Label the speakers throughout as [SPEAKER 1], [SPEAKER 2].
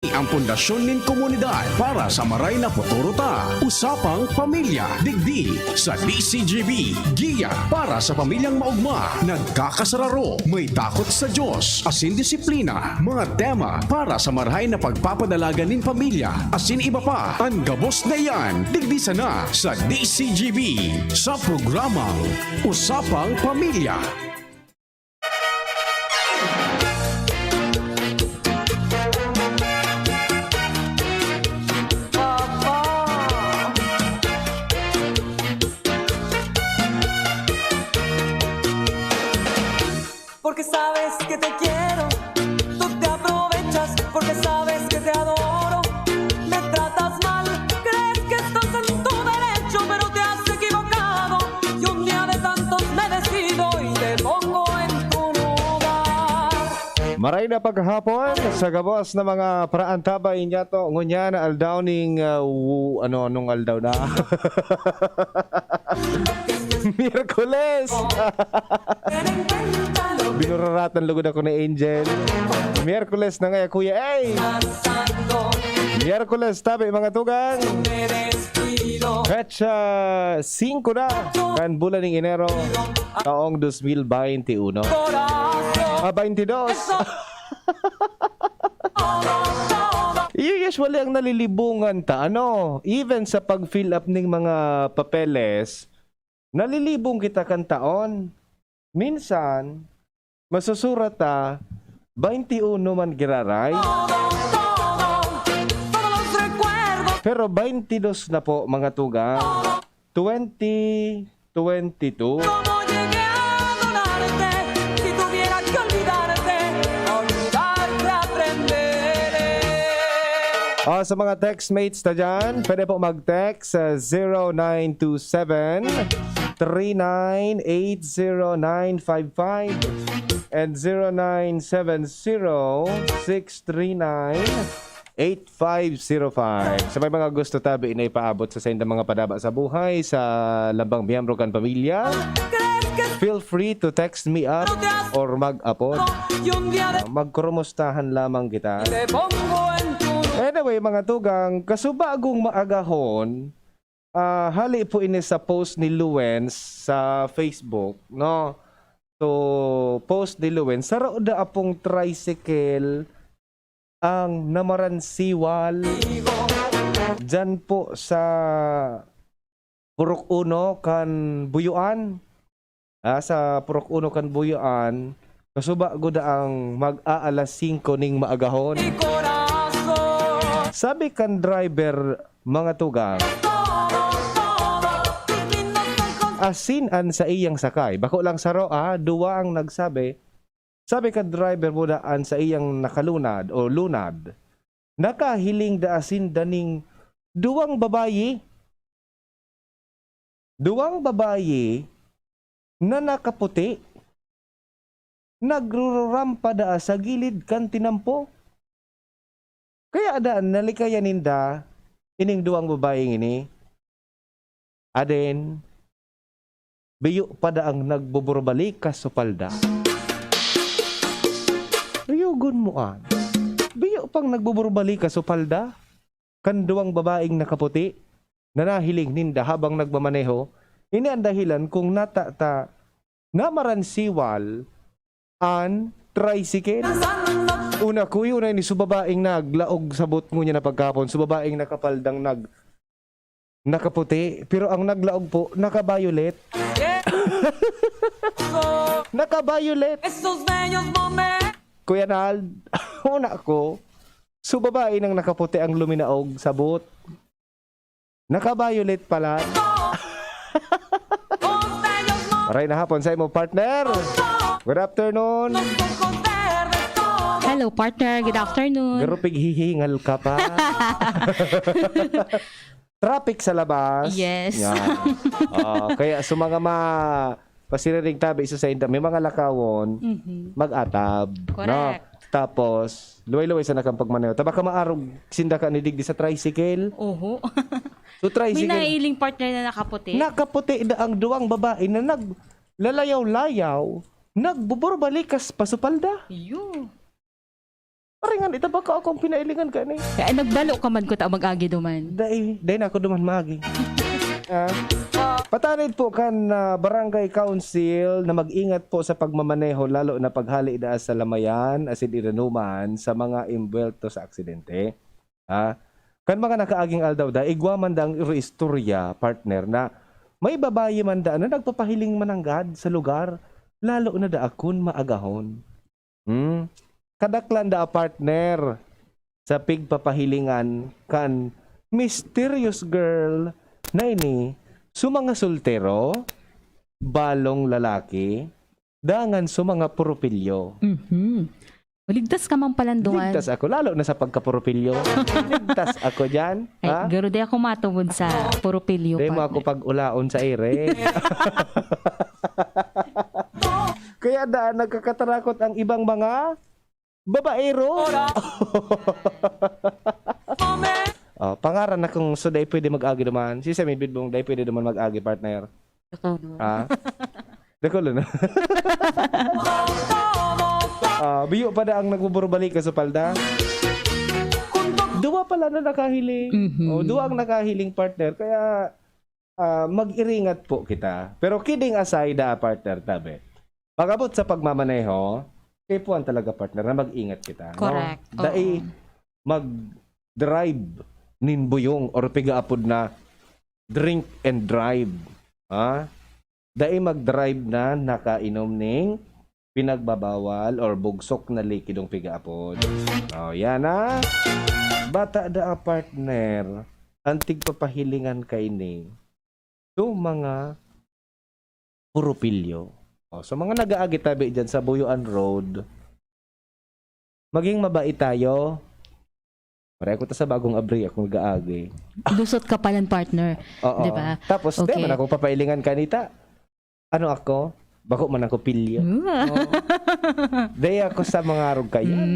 [SPEAKER 1] Ang pundasyon nin komunidad para sa maray na futuro ta. Usapang Pamilya, digdi sa DCGB. Giya para sa pamilyang maugma, nagkakasararo, may takot sa Diyos, asin disiplina, mga tema para sa marahay na pagpapadalaga nin pamilya, asin iba pa. Ang gabos na yan, digdi sana sa DCGB sa programang Usapang Pamilya.
[SPEAKER 2] Porque sabes que te quiero, tú te aprovechas porque sabes que te adoro. Me tratas mal, crees que estás en tu derecho, pero te has equivocado. Y un día de tantos me decido y te pongo en tu lugar.
[SPEAKER 3] Maray na paghapon sa gabos na mga praantabay niya to. Ngunya na aldaw ning anong aldaw na? Miyerkules! Binuraratan lugod ako ni Angel. Miyerkules na nga kuya. Ay! Miyerkules tabi mga tugang. Petsa 5 na kan bulan ng Enero taong 2021. 22. Usually ang nalilibungan ta even sa pag-fill up ng mga papeles, nalilibong kita kan taon. Minsan masusurat ta 21 man giraray. Pero 22 na po mga tuga. 2022. Sa mga textmates na dyan, pwede po mag-text sa 0927 3980955 and 0970-639-8505. Sa may mga gusto tabi na ipaabot sa senda mga padaba sa buhay sa lambang miyembro kan pamilya, feel free to text me up or mag-apod. Magkumustahan lamang kita. Anyway, mga tugang, kasubagong maagahon, hali po ini sa post ni Luwens sa Facebook, no? So, post ni Luwens, sa roda apong tricycle ang namaransiwal dyan po sa Purok 1 kan Buyuan. Sa Purok 1 kan Buyuan, kasubago da ang mag-aalas 5 ning maagahon. Sabi kan driver mga tugang, asinan sa iyang sakay. Bako lang saro duwa ang nagsabi. Sabi kan driver mo daan sa iyang nakalunad o lunad. Nakahiling da asin daning duwang babayi. Duwang babayi na nakaputi. Nagrurampa da sa gilid kan tinampo. Kaya adaan nalikayan ninda ining duwang babaeng ini. Aden biyo pada ang nagbuburbalik ka sa palda. Riyugon mo biyo pang nagbuburbalik ka sa palda. Kan duwang babaeng nakaputi na nahiling ninda habang nagmamaneho. Ini ang dahilan kung natata namaransiwal an tricycle. Una kuyo na ni subabaing naglaog sa bot mo niya na pagkapon. Subabaing nakapaldang nakaputi. Pero ang naglaog po, naka-violet. Naka-violet. Kuya Nald, una ko, subabaing nang nakaputi ang luminaog sa bot. Naka-violet pala. Aray na hapon sa imo partner. Good afternoon.
[SPEAKER 4] Hello, partner. Good afternoon.
[SPEAKER 3] Garupig hihingal ka pa. Traffic sa labas.
[SPEAKER 4] Yes.
[SPEAKER 3] Yan. Kaya sa mga pasiriring tabi isa sa inda, may mga lakawon, mag-atab.
[SPEAKER 4] Correct.
[SPEAKER 3] No? Tapos, luway-luway sa nakampagmaneho. Baka maarog sinda ka ni digdi sa tricycle.
[SPEAKER 4] Oho.
[SPEAKER 3] So,
[SPEAKER 4] May
[SPEAKER 3] tricycle.
[SPEAKER 4] nailing partner na nakaputi.
[SPEAKER 3] Nakaputi na ang duwang babae na naglalayaw-layaw, nagbuburbalikas pa sa palda.
[SPEAKER 4] Yun.
[SPEAKER 3] Paringan, ita ba ka akong pinailingan ka ni?
[SPEAKER 4] Kaya nagbalo ka man ko ta mag-agi duman.
[SPEAKER 3] Dahil na ako duman magi. Patanid po kan barangay council na mag-ingat po sa pagmamaneho lalo na paghali da sa lamayan asin iranuman sa mga imbwelto sa aksidente. Kan mga nakaaging aldaw da, igwa man da ang istorya, partner, na may babae man da na nagpapahiling mananggad sa lugar lalo na da akon maagahon. Kadaklan da partner sa pigpapahilingan kan mysterious girl na ini sa mga soltero, balong lalaki, dangan sa mga puropilyo.
[SPEAKER 4] Maligtas ka man palanduan.
[SPEAKER 3] Ligtas ako, lalo na sa pagkapuropilyo. Ligtas ako dyan.
[SPEAKER 4] Ay, garo di ako matubod sa puropilyo.
[SPEAKER 3] Di mo ako pag-ulaon sa ere. Kaya daan nagkakatarakot ang ibang mga babaero. Pangaran na kung so day pwede mag-agi naman. Si Samid Bidbong day pwede naman mag-agi, partner. Dakulo na. Biyo pa da ang nagbuburbalik ka sa palda. Duwa pala na nakahiling. Duwa ang nakahiling, partner. Kaya mag-iringat po kita. Pero kidding aside, partner, tabi. Pag-abot sa pagmamaneho, kaipuan talaga, partner, na mag-ingat kita.
[SPEAKER 4] Correct.
[SPEAKER 3] No? Dai mag-drive ninbuyong or pigaapod na drink and drive. Dai mag-drive na nakainom ning pinagbabawal or bugsok na likidong pigaapod. Yan na. Bata da partner. Antig papahilingan kaini. So mga puropilyo. So mga nag-aagi tabi dyan sa Buyuan Road. Maging mabait tayo. Pareho ko ta sa bagong abri akong nag-aagi.
[SPEAKER 4] Lusot ka palan, partner.
[SPEAKER 3] Oo.
[SPEAKER 4] Diba?
[SPEAKER 3] Tapos,
[SPEAKER 4] Okay.
[SPEAKER 3] di man ako papailingan kanita. Ano ako? Bako man ako pilyo. Day ako sa mga arog kayan.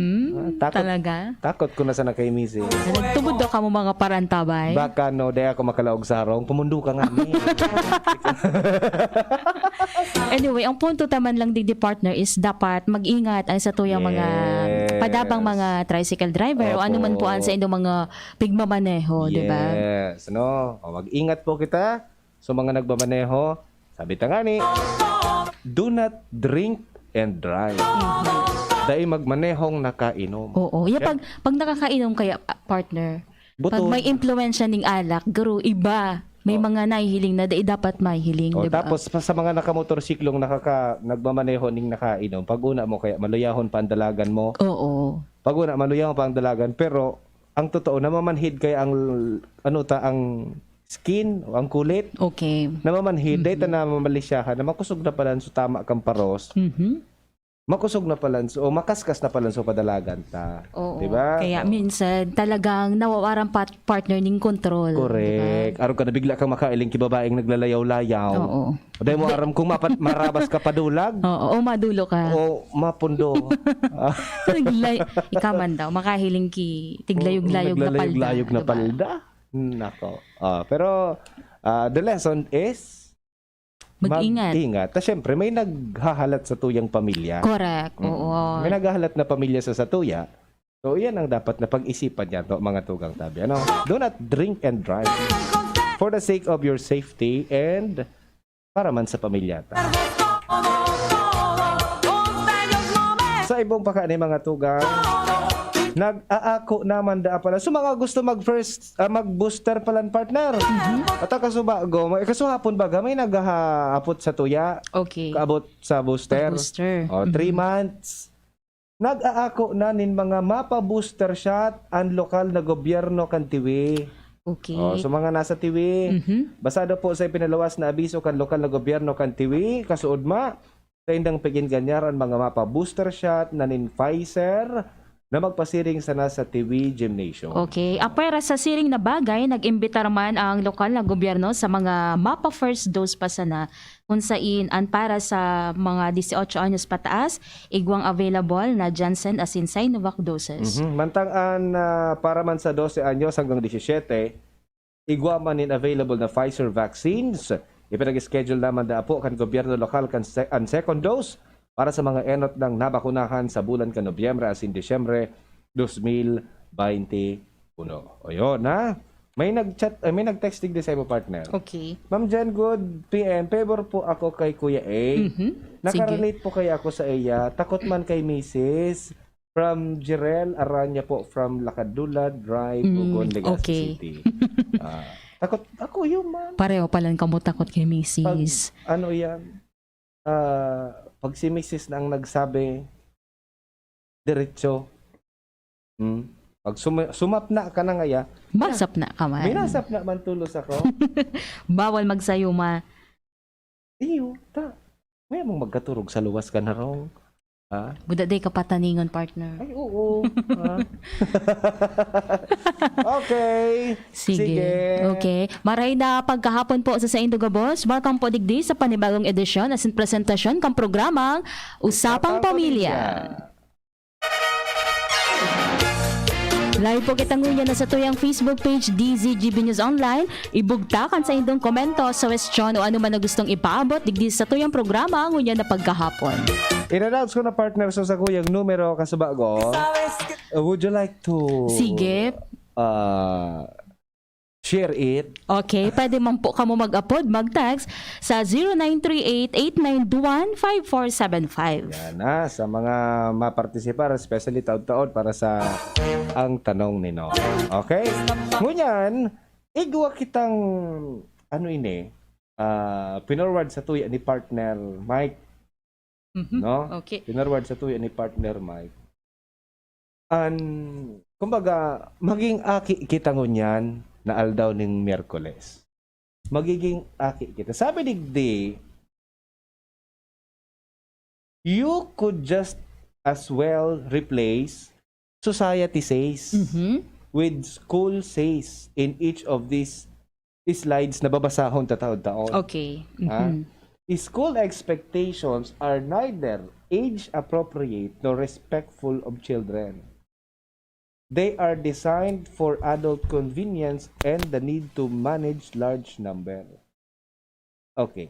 [SPEAKER 4] Talaga?
[SPEAKER 3] Takot ko na sa nakay misi.
[SPEAKER 4] Nagtubod daw ka mo mga parantabay.
[SPEAKER 3] Baka no, day ako makalaog sa harong. Pumundo ka nga ni.
[SPEAKER 4] Anyway, ang punto taman lang di partner is dapat mag-ingat ay sa tuyang mga
[SPEAKER 3] Yes.
[SPEAKER 4] padabang mga tricycle driver o
[SPEAKER 3] Opo.
[SPEAKER 4] ano man po sa indong mga pigmamaneho, di ba?
[SPEAKER 3] Yes. No? Mag-ingat po kita. So mga nagmamaneho, sabi ta nga ni, do not drink and drive. Dahil magmanehong nakainom.
[SPEAKER 4] Oo. Yeah, pag nakakainom kaya partner, pag
[SPEAKER 3] Buto.
[SPEAKER 4] may impluwensya ning alak, garo iba. May mga nahihiling na dapat mahihiling, di ba?
[SPEAKER 3] Tapos sa mga nakamotorsiklong nagmamaneho ning nakainom, pag una mo kaya maluyahon pa ang dalagan mo.
[SPEAKER 4] Oo.
[SPEAKER 3] Pag una maluyahon pa ang dalagan, pero ang totoo namamanhid kaya ang ang skin o ang kulit
[SPEAKER 4] Okay.
[SPEAKER 3] namamanhid dahil na mamalisyahan na makusog na pala so tama kang paros. Makusog na pala o makaskas na pala so padalagan ta.
[SPEAKER 4] Oo.
[SPEAKER 3] Diba?
[SPEAKER 4] Kaya minsan talagang nawawaran partner ning control.
[SPEAKER 3] Correct. Araw ka na bigla kang makailing kibabaeng naglalayaw-layaw.
[SPEAKER 4] Oo.
[SPEAKER 3] Dahil mo aram kung marabas ka padulag
[SPEAKER 4] Oo, madulo ka.
[SPEAKER 3] o mapundo.
[SPEAKER 4] Ikaman daw, makahiling ki tiglayog-layog na palda.
[SPEAKER 3] Naglalayog na
[SPEAKER 4] diba?
[SPEAKER 3] palda. Nako. Pero the lesson is
[SPEAKER 4] Mag-ingat.
[SPEAKER 3] Mag-ingat. Ta syempre may naghahalat sa tuyang pamilya.
[SPEAKER 4] Correct. Oo.
[SPEAKER 3] May naghahalat na pamilya sa satuya. So yan ang dapat na pag-isipan niya to mga tugang tabi. Ano? Do not drink and drive for the sake of your safety and para man sa pamilya ta. Sa ibang pakani mga tugang, nag-aako naman da pala. So mga gusto mag-booster palan partner. At kasubago, kasuhapon baga may naghaapot sa tuya.
[SPEAKER 4] Okay.
[SPEAKER 3] Kaabot sa booster.
[SPEAKER 4] Booster.
[SPEAKER 3] 3 months. Nag-aako na nin mga mapa booster shot ang lokal na gobyerno kan Tiwi.
[SPEAKER 4] Okay.
[SPEAKER 3] So mga nasa Tiwi, basado po sa pinalawas na abiso kan lokal na gobyerno kan Tiwi, kasuod ma, sa indang pigin ganyar ang mga mapa booster shot na nin Pfizer, na magpasiring sa nasa TV Gymnasium.
[SPEAKER 4] Okay. Apera sa siring na bagay, nag-imbitar man ang lokal na gobyerno sa mga mapa first dose pa sana kung saan ang para sa mga 18 anyos pataas, igwang available na Janssen asin Sinovac doses.
[SPEAKER 3] Mantang para man sa 12 anyos hanggang 17, igwa man in available na Pfizer vaccines. Ipinag-schedule naman da po kan gobyerno lokal kan ang second dose para sa mga enot ng nabakunahan sa bulan ka Nobyembre asin Disyembre 2021. O yun, ha? May nag-chat, may nag-texting din sa iyo, partner.
[SPEAKER 4] Okay.
[SPEAKER 3] Ma'am Jen, good PM. Favor po ako kay Kuya A. Nakarelate po kaya ako sa iya. Takot man kay Mrs. From Jirel Aranya po from Lakadulad Drive, Bugon, Legazpi
[SPEAKER 4] okay.
[SPEAKER 3] City. Takot ako yun, ma'am.
[SPEAKER 4] Pareho palang kamo takot kay Mrs.
[SPEAKER 3] Ano yan? Pag si Mrs. na ang nagsabi, diretso. Pag sumap na ka na ngaya,
[SPEAKER 4] Basap na ka man.
[SPEAKER 3] minasap na man tulos ako.
[SPEAKER 4] Bawal magsayuma.
[SPEAKER 3] Iyo, may mong magkaturog sa luwas ka na rong. Ha?
[SPEAKER 4] Buda day ka pataningon, partner.
[SPEAKER 3] Ay, oo. Ha? Okay.
[SPEAKER 4] Sige. Okay. Maray na pagkahapon po sa Indog Boss. Welcome po digdi sa panibagong edisyon as in presentasyon kang programang Usapang Pamilya. Live po kitang ngunya na sa tuyang Facebook page DZGB News Online. Ibugtakan sa indong komento, suggestion o ano man na gustong ipaabot digdi sa tuyang programa ngunya na pagkahapon.
[SPEAKER 3] In-announce ko na partner sa kuyang numero kasubago.
[SPEAKER 2] Sabes que
[SPEAKER 3] Would you like to
[SPEAKER 4] Sige.
[SPEAKER 3] Share it?
[SPEAKER 4] Okay, pwede man po kamo mag-upload, mag-text sa 0938-891-5475.
[SPEAKER 3] Yan na, sa mga mapartisipar, especially taon-taon para sa ang tanong ni No. Okay? Ngunyan, igwa kitang pinorward sa tuya ni partner Mike. No?
[SPEAKER 4] Okay.
[SPEAKER 3] Pinorward sa tuya ni partner Mike. Kumbaga, maging aki kita ngunyan na aldaw ning Miyerkules. Magiging aki kita. Sabi digdi, you could just as well replace society says with school says in each of these slides na babasahon taon-taon.
[SPEAKER 4] Okay.
[SPEAKER 3] Ha? School expectations are neither age appropriate nor respectful of children. They are designed for adult convenience and the need to manage large number. Okay.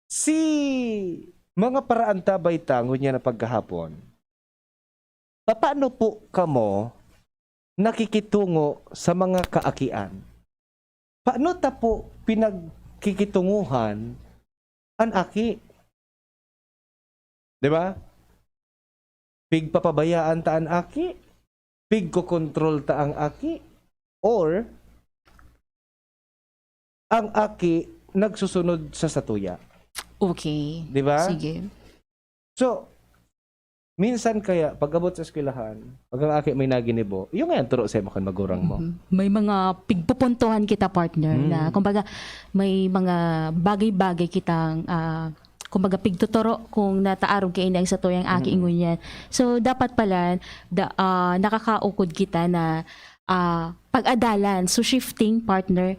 [SPEAKER 3] Si mga paraan tabay tango niya na pagkahapon. Paano po kamo nakikitungo sa mga kaakian? Paano ta po pinagkikitunguhan ang aki? 'Di ba? Pigpapabayaan ta ang aki? Pigko-control ta ang aki? Or ang aki nagsusunod sa satuya?
[SPEAKER 4] Okay.
[SPEAKER 3] Di ba?
[SPEAKER 4] Sige.
[SPEAKER 3] So, minsan kaya, pag-abot sa eskwelahan, pag ang aki may naginibo, yung nga turo sa makan magurang mo.
[SPEAKER 4] May mga pigpupuntuhan kita, partner, na kumbaga may mga bagay-bagay kitang kumbaga pigtuturo kung nataarog kay inang sa tuyang aki ngunyan. So dapat pala nakakaukod kita na pag-adalan, so shifting, partner,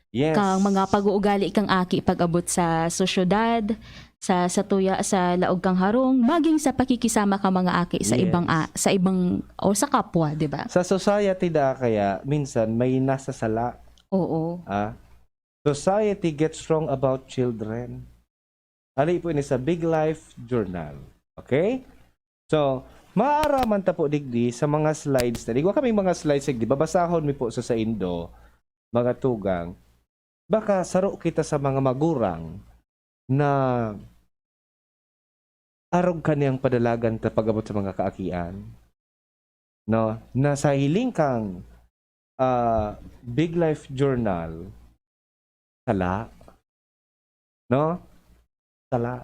[SPEAKER 3] Yes.
[SPEAKER 4] kang mga pag-uugali kang aki pag-abot sa sosyudad, sa tuya, sa laog kang harong, maging sa pakikisama ka mga aki sa
[SPEAKER 3] Yes.
[SPEAKER 4] ibang o sa kapwa, 'di ba?
[SPEAKER 3] Sa society da kaya, minsan may nasasala.
[SPEAKER 4] Oo.
[SPEAKER 3] Society gets wrong about children. Ali po ini sa Big Life Journal. Okay? So, maaraman ta po digdi sa mga slides na. Digwa kami mga slides digdi. Babasahon mi po sa Indo, mga tugang. Baka saro kita sa mga magurang na arog kaniyang padalagan ta pag-abot sa mga kaakian. No? Na sa hiling kang Big Life Journal, sala. No? Sala.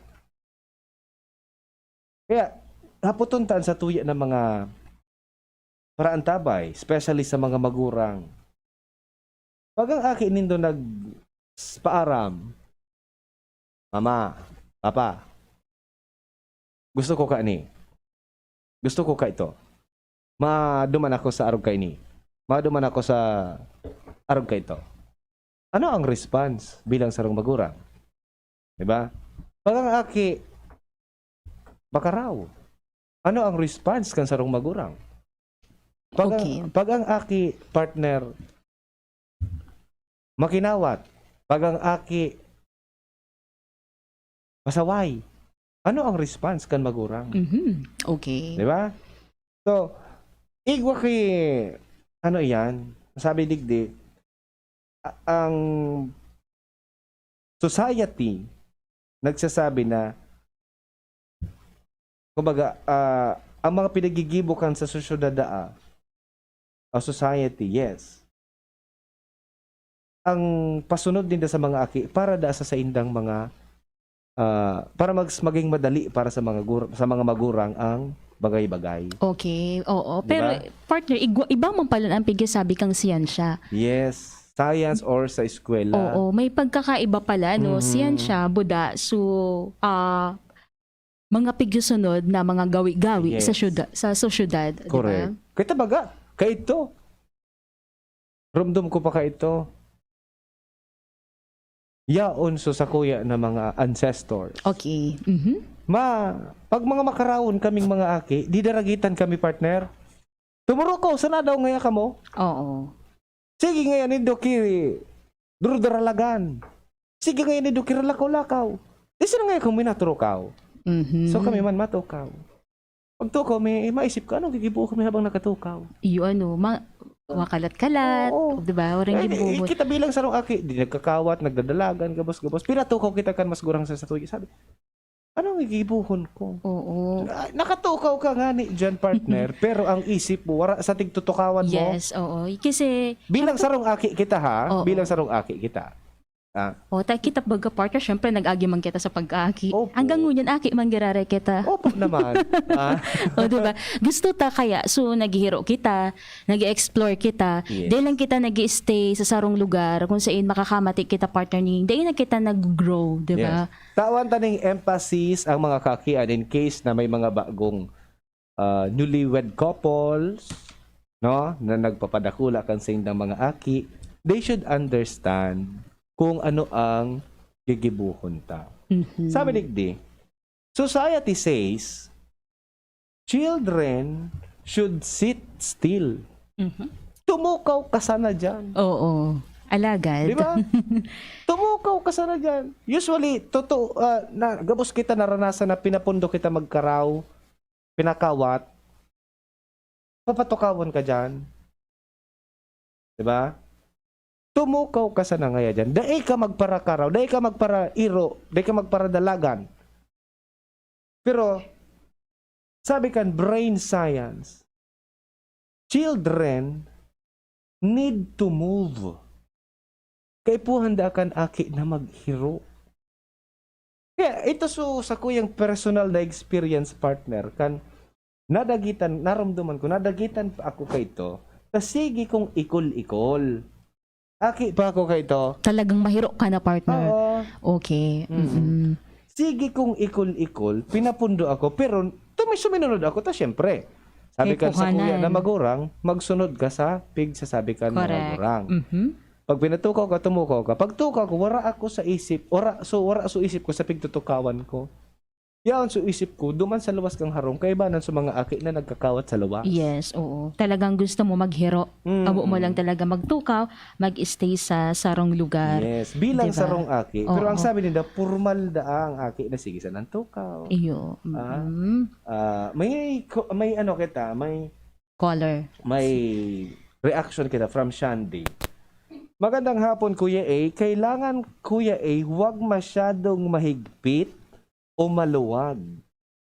[SPEAKER 3] Kaya, haputuntaan sa tuya ng mga paraan tabay, especially sa mga magurang. Pag ang aki nindo nagpaaram, Mama, Papa, gusto ko ka ni. Gusto ko ka ito. Maduman ako sa arog ka ini. Maduman ako sa arog ka ito. Ano ang response bilang sarong magurang? Diba? Pag ang aki, baka raw. Ano ang response kan sarong magurang? Pag ang aki partner, makinawat. Pag ang aki, pasaway. Ano ang response kan magurang?
[SPEAKER 4] Okay.
[SPEAKER 3] Di ba? So, Igwa kay, ano yan, sabi digdi, ang society nagsasabi na, kumbaga, ang mga pinagigibukan sa sosyedad o society, yes. Ang pasunod din sa mga aki para sa indang mga para maging madali para sa mga magurang ang bagay-bagay.
[SPEAKER 4] Okay, oo.
[SPEAKER 3] Diba?
[SPEAKER 4] Pero partner, iba man pala ang pigsasabi kang siyensya.
[SPEAKER 3] Yes, science or sa eskwela.
[SPEAKER 4] Oo, may pagkakaiba pala, no? Siyensya, Buddha, so, mga pigsunod na mga gawi-gawi
[SPEAKER 3] Yes.
[SPEAKER 4] sa sosyedad.
[SPEAKER 3] Correct.
[SPEAKER 4] Diba?
[SPEAKER 3] Kaya tabaga, kaya ito. Rumdum ko pa ka ito. Yaon so sa kuya na mga ancestors.
[SPEAKER 4] Okay.
[SPEAKER 3] Pag mga makaraon kaming mga aki, di daragitan kami partner. Tumuro ko, sana daw ngaya ka mo?
[SPEAKER 4] Oo.
[SPEAKER 3] Sige ngayon ni Doki, durudaralagan. Sige ngayon ni Doki, lakaw-lakaw. Di sila ngayon kung minaturukaw. So kami man matukaw. Pag tukaw, may maisip ka, anong gigibuo kami habang nakatukaw?
[SPEAKER 4] Iyo ano, makalat-kalat,
[SPEAKER 3] Oo.
[SPEAKER 4] diba? Orang gibubot.
[SPEAKER 3] Kita bilang sarong aki, di nagkakawat, nagdadalagan, gabos-gabos. Pinatukaw kita kan mas gurang sa tuyo. Sabi, anong gigibuhon ko?
[SPEAKER 4] Oo.
[SPEAKER 3] Nakatukaw ka nga ni dyan, partner, pero ang isip mo, wala sa tigtutukawan mo.
[SPEAKER 4] Yes, oo. Kasi,
[SPEAKER 3] Bilang sarong aki kita ha,
[SPEAKER 4] Oo.
[SPEAKER 3] bilang sarong aki kita.
[SPEAKER 4] kita baga partner, syempre nag-agi man kita sa pag-aki.
[SPEAKER 3] Opo.
[SPEAKER 4] Hanggang ngunyan, aki man girare kita.
[SPEAKER 3] Opo naman.
[SPEAKER 4] O, diba? Gusto ta kaya, so naghihiro kita, nag-explore kita,
[SPEAKER 3] Yes.
[SPEAKER 4] di lang kita nag-stay sa sarong lugar kung saan makakamati kita partner ni, di na kita nag-grow, diba?
[SPEAKER 3] Yes. Tawan taning emphasis ang mga kakian in case na may mga bagong newlywed couples, no, na nagpapadakula kan sa indang mga aki, they should understand kung ano ang gigibuhon ta. Sabi digdi, society says children should sit still. Tumukaw ka sana dyan.
[SPEAKER 4] Oo. Alagad.
[SPEAKER 3] Di ba? Tumukaw ka sana dyan. Usually, gabos kita naranasan na pinapundo kita magkaraw, pinakawat, papatukawan ka dyan. Di ba? Tumukaw ka sana ngaya dyan. Dahil ka magparakaraw, dahil ka magparairo, dahil ka magparadalagan. Pero, sabi kan, brain science, children need to move. Kaya po handa kan aki na maghiro. Kaya ito sa kuyang personal na experience partner, kan nadagitan, naramdaman ko, nadagitan pa ako kay ito, sige kong ikol-ikol. Aki pa ako kay ito.
[SPEAKER 4] Talagang mahiro ka na partner.
[SPEAKER 3] Oo.
[SPEAKER 4] Okay.
[SPEAKER 3] Sige kong ikol-ikol, pinapundo ako, pero suminunod ako, ta syempre. Sabi kan sa kuya na magurang, magsunod ka sa sabi kan na magurang. Pag pinatukaw ka, tumukaw ka. Pag tukaw ko, wara ako sa isip, wara so isip ko sa pigtutukawan ko. Yan so isip ko, duman sa luwas kang harong, kaibanan sa mga aki na nagkakawat sa luwas.
[SPEAKER 4] Yes, oo. Talagang gusto mo maghiro. Abo mo lang talaga magtukaw, mag-stay sa sarong lugar.
[SPEAKER 3] Yes, bilang
[SPEAKER 4] Diba?
[SPEAKER 3] sarong aki. Pero
[SPEAKER 4] Oo.
[SPEAKER 3] ang sabi nila, formal da ang aki na sige sa ng tukaw.
[SPEAKER 4] Iyo.
[SPEAKER 3] May ano kita,
[SPEAKER 4] Color.
[SPEAKER 3] may reaction kita from Shandy. Magandang hapon, Kuya A. Kailangan, Kuya A, huwag masyadong mahigpit o maluwag.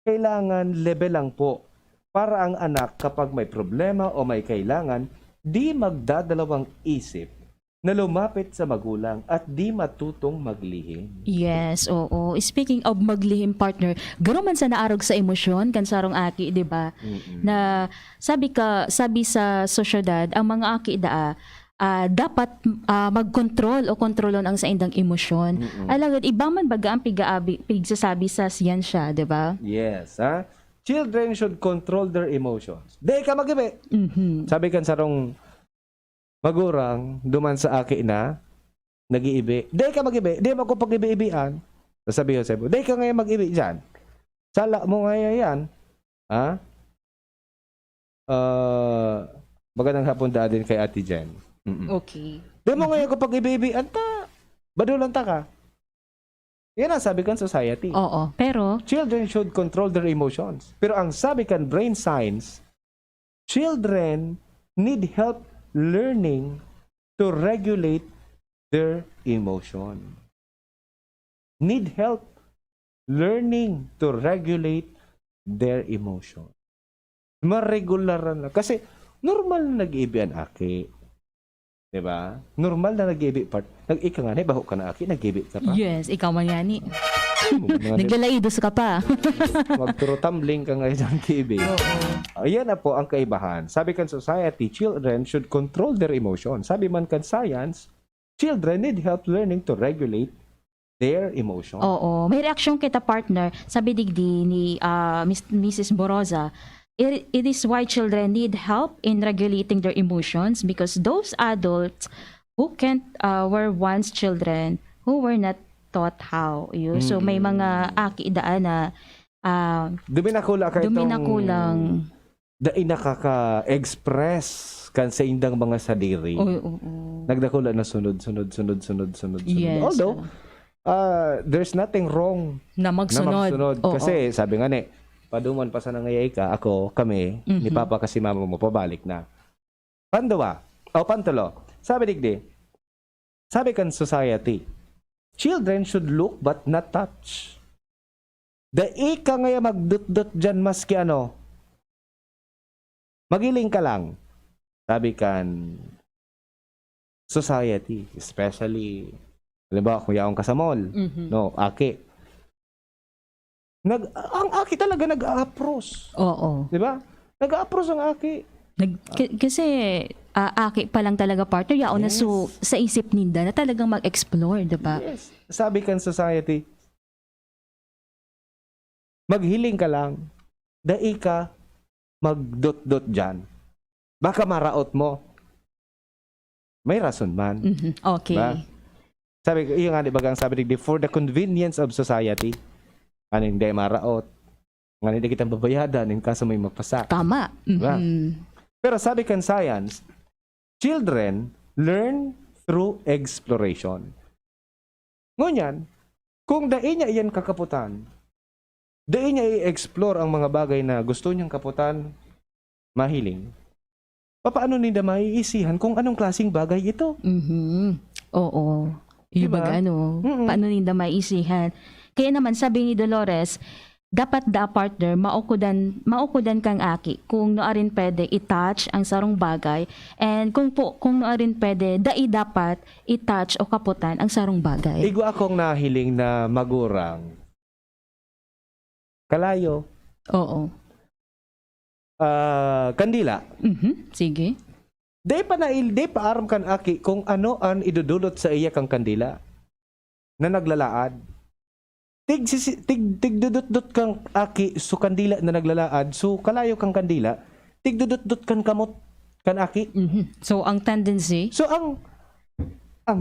[SPEAKER 3] Kailangan level lang po. Para ang anak kapag may problema o may kailangan, di magdadalawang isip na lumapit sa magulang at di matutong maglihim.
[SPEAKER 4] Yes, oo. Speaking of maglihim partner, garo man sa naarog sa emosyon kan sarong aki, 'di ba? Na sabi sa sosyedad, ang mga aki dapat mag-control o kontrolon ang sa indang emosyon. Alagad iba man baga ang pigsasabi sa siyensya, 'di ba?
[SPEAKER 3] Yes, ha? Children should control their emotions. Di ka magibi. Sabi kan sarong magurang duman sa aki na nag-iibi. Di ka magibi. Di mo ko pag-ibi-ibian. Sabi ko sa iyo, di ka ngayon mag-ibi dyan. Sala mo ngayon yan. Ha? Magandang hapon din kay Ate Jen.
[SPEAKER 4] Okay.
[SPEAKER 3] Di mo ngayon ko pag-ibi-ibian ta. Badulan ta ka. Yan ang sabi kan society.
[SPEAKER 4] Oo, pero
[SPEAKER 3] Children should control their emotions. Pero ang sabi kan brain science, children need help learning to regulate their emotion. Need help learning to regulate their emotion. Maregularan na. Kasi normal na nag-iibi ang aki. Diba? Normal na nag-iibi part. Ika nga, baho ka na aki, nag-iibi ka pa.
[SPEAKER 4] Yes, ikaw man yani.
[SPEAKER 3] Mga
[SPEAKER 4] Naglalaidos ka pa.
[SPEAKER 3] magturo tumbling ka ngayon ng TV. Ayan na po ang kaibahan. Sabi kan society, children should control their emotion. Sabi man kan science, children need help learning to regulate their emotion.
[SPEAKER 4] Oo. May reaksyon kita partner. Sabi digdi ni Mrs. Boroza, it is why children need help in regulating their emotions because those adults who can't were once children who were not taught how. Yun. So may mga aki daan na
[SPEAKER 3] Duminakula ka
[SPEAKER 4] duminakulang.
[SPEAKER 3] Dai nakaka-express kan sa indang mga sadiri.
[SPEAKER 4] Oo.
[SPEAKER 3] Nagdakula na sunod.
[SPEAKER 4] Yes.
[SPEAKER 3] Although, there's nothing wrong
[SPEAKER 4] Na
[SPEAKER 3] na
[SPEAKER 4] magsunod.
[SPEAKER 3] magsunod.
[SPEAKER 4] Oo.
[SPEAKER 3] Kasi sabi nga paduman pa sa nangayay ka, kami, ni Papa kasi mama mo, pabalik na. Pantulo. Sabi digdi, sabi kan society, children should look but not touch. Dai ka ngaya magdut-dut dyan maski magiling ka lang. Sabi kan society, especially, halimbawa, kung yaong ka sa mall, no, aki. Ang aki talaga nag-a-approach.
[SPEAKER 4] Oo.
[SPEAKER 3] Di ba? Nag-a-approach ang aki.
[SPEAKER 4] Kasi aki pa lang talaga partner yaon na so sa isip ninda na talagang mag-explore, 'di ba?
[SPEAKER 3] Yes. Sabi kan society, maghiling ka lang, dai ka magdot-dot dyan. Baka maraot mo. May rason man.
[SPEAKER 4] Okay.
[SPEAKER 3] Ba? Sabi ko, yung nga, di ba, ang sabi digdi, for the convenience of society, hindi maraot. Hindi kitang babayadan in kaso may magpasa.
[SPEAKER 4] Tama.
[SPEAKER 3] Diba? Pero sabi kan science, children learn through exploration. Ngunyan, kung dai niya iyan kakaputan, dai niya i-explore ang mga bagay na gusto niyang kaputan, mahiling, paano nila maiisihan kung anong klaseng bagay ito?
[SPEAKER 4] Oo. Yung
[SPEAKER 3] Diba?
[SPEAKER 4] paano ninda maisihan. Kaya naman sabi ni Dolores, dapat partner maukudan kang aki kung noarin pwede i-touch ang sarong bagay and kung noarin pwede dapat i-touch o kaputan ang sarong bagay.
[SPEAKER 3] Igo akong nahiling na magurang. Kalayo.
[SPEAKER 4] Oo.
[SPEAKER 3] Kandila.
[SPEAKER 4] Sige.
[SPEAKER 3] Day pa aram kan aki kung ano ang idudulot sa iya kang kandila na naglalaad. Tigdudut-dut kang aki so kandila na naglalaad so kalayo kang kandila tigdudut-dut kan kamot kan aki.
[SPEAKER 4] So ang tendency
[SPEAKER 3] So ang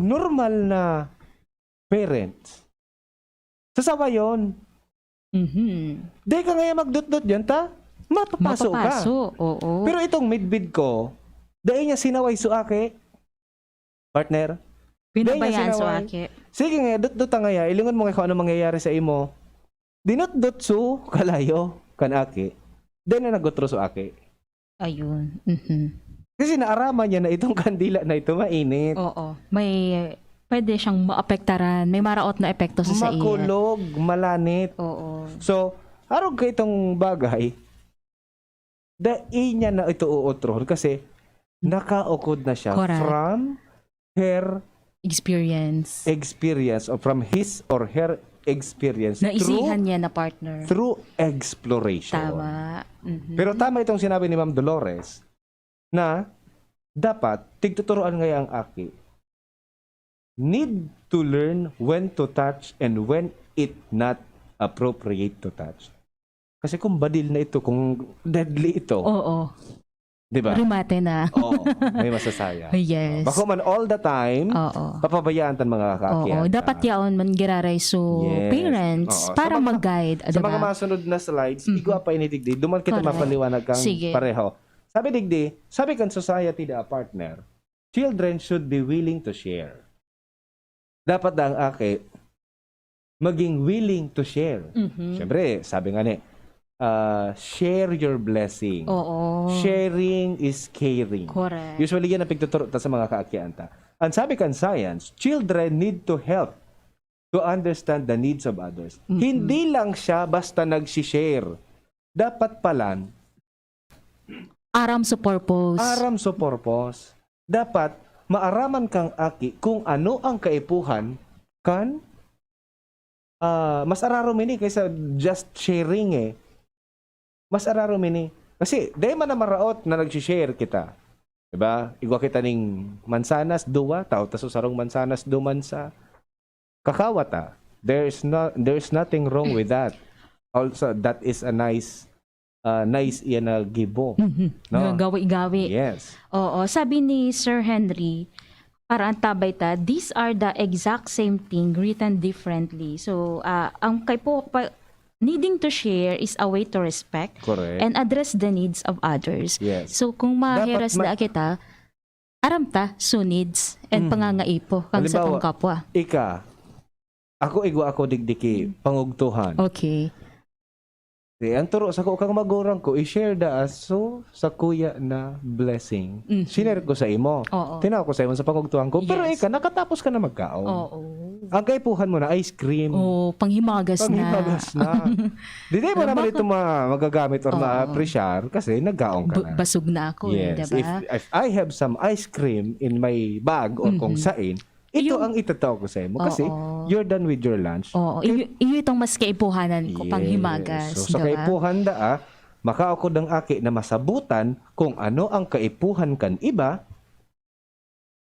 [SPEAKER 3] normal na parents sasawa yon. Day ka ngayon magdut-dut yan ta mapapasok ka.
[SPEAKER 4] Oo.
[SPEAKER 3] Pero itong midbid ko dahil niya sinaway so aki partner.
[SPEAKER 4] Pinabayaan so
[SPEAKER 3] sinaway.
[SPEAKER 4] aki.
[SPEAKER 3] Sige nga, dut-dut nga ya. Ilingon mo nga kung ano mangyayari sa imo. Dinut-dut su, kalayo, kan aki. Then na nagutro su aki.
[SPEAKER 4] Ayun.
[SPEAKER 3] Kasi naaraman niya na itong kandila na ito mainit.
[SPEAKER 4] Oo. May pwede siyang maapektaran. May maraot na epekto sa iya.
[SPEAKER 3] Makulog, malanit.
[SPEAKER 4] Oo.
[SPEAKER 3] So, harog ka itong bagay, dai niya na ito uutro kasi nakaukod na siya
[SPEAKER 4] Correct.
[SPEAKER 3] from her
[SPEAKER 4] Experience.
[SPEAKER 3] or from his or her experience
[SPEAKER 4] Naisihan niya na partner.
[SPEAKER 3] through exploration.
[SPEAKER 4] Tama.
[SPEAKER 3] Pero tama itong sinabi ni Ma'am Dolores na dapat tigtuturuan ngayon ang aki need to learn when to touch and when it not appropriate to touch. Kasi kung badil na ito, kung deadly ito,
[SPEAKER 4] Oo.
[SPEAKER 3] di ba?
[SPEAKER 4] Rumate na.
[SPEAKER 3] Oo, may masasaya.
[SPEAKER 4] Yes.
[SPEAKER 3] Bako man all the time,
[SPEAKER 4] Oo.
[SPEAKER 3] papabayaan tan mga kakakyan.
[SPEAKER 4] Oo. Dapat yaon man giraray so
[SPEAKER 3] Yes.
[SPEAKER 4] parents
[SPEAKER 3] Oo.
[SPEAKER 4] para
[SPEAKER 3] Sa mga-
[SPEAKER 4] mag-guide.
[SPEAKER 3] Sa mga masunod na slides, igwa pa inidigdi. Duman kita
[SPEAKER 4] Correct.
[SPEAKER 3] mapaliwanag kang
[SPEAKER 4] Sige.
[SPEAKER 3] pareho. Sabi digdi, sabi kan society na partner, children should be willing to share. Dapat na ang aki maging willing to share. Siyempre, sabi nga share your blessing.
[SPEAKER 4] Oo.
[SPEAKER 3] Sharing is caring.
[SPEAKER 4] Correct.
[SPEAKER 3] Usually yan ang pigtuturo ta sa mga kaakyanta. Ang sabi kan science, children need to help to understand the needs of others. Hindi lang siya basta nag-share. Dapat palan,
[SPEAKER 4] Aram sa purpose.
[SPEAKER 3] aram sa purpose. Dapat maaraman kang aki kung ano ang kaipuhan kan mas araro mini kaysa just sharing eh. Mas araro mini. Kasi dahil man na maraot na nag-share kita. Diba? Igwa kita ning mansanas, duwa, tao taso sarong mansanas, duman sa kakawata. There's nothing wrong with that. Also, that is a nice iyan na gibo. No?
[SPEAKER 4] Gawi-gawi.
[SPEAKER 3] Yes.
[SPEAKER 4] Oo, sabi ni Sir Henry, para ang tabay ta, these are the exact same thing written differently. So, ang kay po, needing to share is a way to respect
[SPEAKER 3] Correct.
[SPEAKER 4] and address the needs of others.
[SPEAKER 3] Yes.
[SPEAKER 4] So, kung mahiras
[SPEAKER 3] Dapat
[SPEAKER 4] na kita, aram ta, so needs and pangangaipo kang sa tong
[SPEAKER 3] Halimbawa,
[SPEAKER 4] kapwa.
[SPEAKER 3] Ako digdiki, pangugtuhan.
[SPEAKER 4] Okay.
[SPEAKER 3] Ang turo sa ko kang magurang ko, i-share da aso sa kuya na blessing. Sinare ko sa imo.
[SPEAKER 4] Oo.
[SPEAKER 3] Tinaw ko sa imo sa pangugtuhan ko. Pero
[SPEAKER 4] Yes.
[SPEAKER 3] nakatapos ka na magkaon.
[SPEAKER 4] Oo.
[SPEAKER 3] Ang kaipuhan mo na ice cream.
[SPEAKER 4] Oo, panghimagas na.
[SPEAKER 3] Panghimagas na. Di mo naman ito magagamit or ma-appreciate kasi nagkaon ka na.
[SPEAKER 4] Basog na ako,
[SPEAKER 3] Yes.
[SPEAKER 4] diba?
[SPEAKER 3] If I have some ice cream in my bag or kung sain, ito ang itatawag ko sa imo. Kasi you're done with your lunch.
[SPEAKER 4] Oo, iyo itong mas kaipuhanan ko, panghimagas.
[SPEAKER 3] So, sa
[SPEAKER 4] diba?
[SPEAKER 3] kaipuhan makaakod ang aki na masabutan kung ano ang kaipuhan kan iba,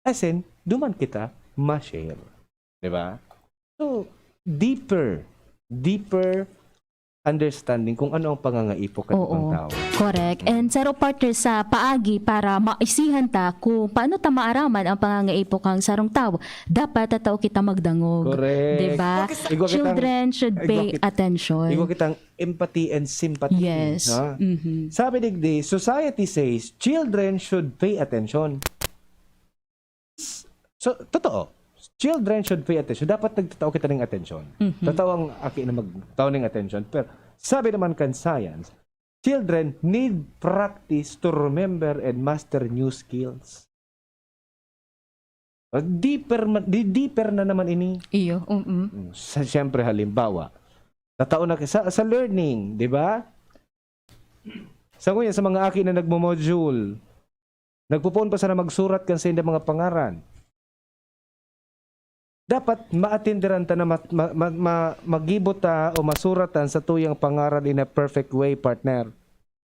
[SPEAKER 3] as in, duman kita ma-share. Diba? So, deeper understanding kung ano ang pangangaipo kan ibang tao.
[SPEAKER 4] Correct. And zero partner sa paagi para maisihan ta kung paano ta maaraman ang pangangaipo kang sarong tao. Dapat tataw kita magdangog.
[SPEAKER 3] Correct.
[SPEAKER 4] Diba?
[SPEAKER 3] Igwa kitang-
[SPEAKER 4] Children should pay attention.
[SPEAKER 3] Igo kitang empathy and sympathy.
[SPEAKER 4] Yes.
[SPEAKER 3] Ha?
[SPEAKER 4] Mhm.
[SPEAKER 3] Sabi digdi, society says children should pay attention. So, totoo. Children should pay attention. Dapat nagtatao kita ng attention. Totoo ang aki na magtao ng attention. Pero sabi naman kan science, children need practice to remember and master new skills. Deeper na naman ini.
[SPEAKER 4] Iyo.
[SPEAKER 3] Siyempre halimbawa, tatao na sa learning, di ba? Sa kuya, sa mga aki na nagmo-module, nagpupon pa sana magsurat kan sa hindi mga pangaran. Dapat maatindiran ta na magibot ta o masuratan sa tuyang pangaran in a perfect way, partner.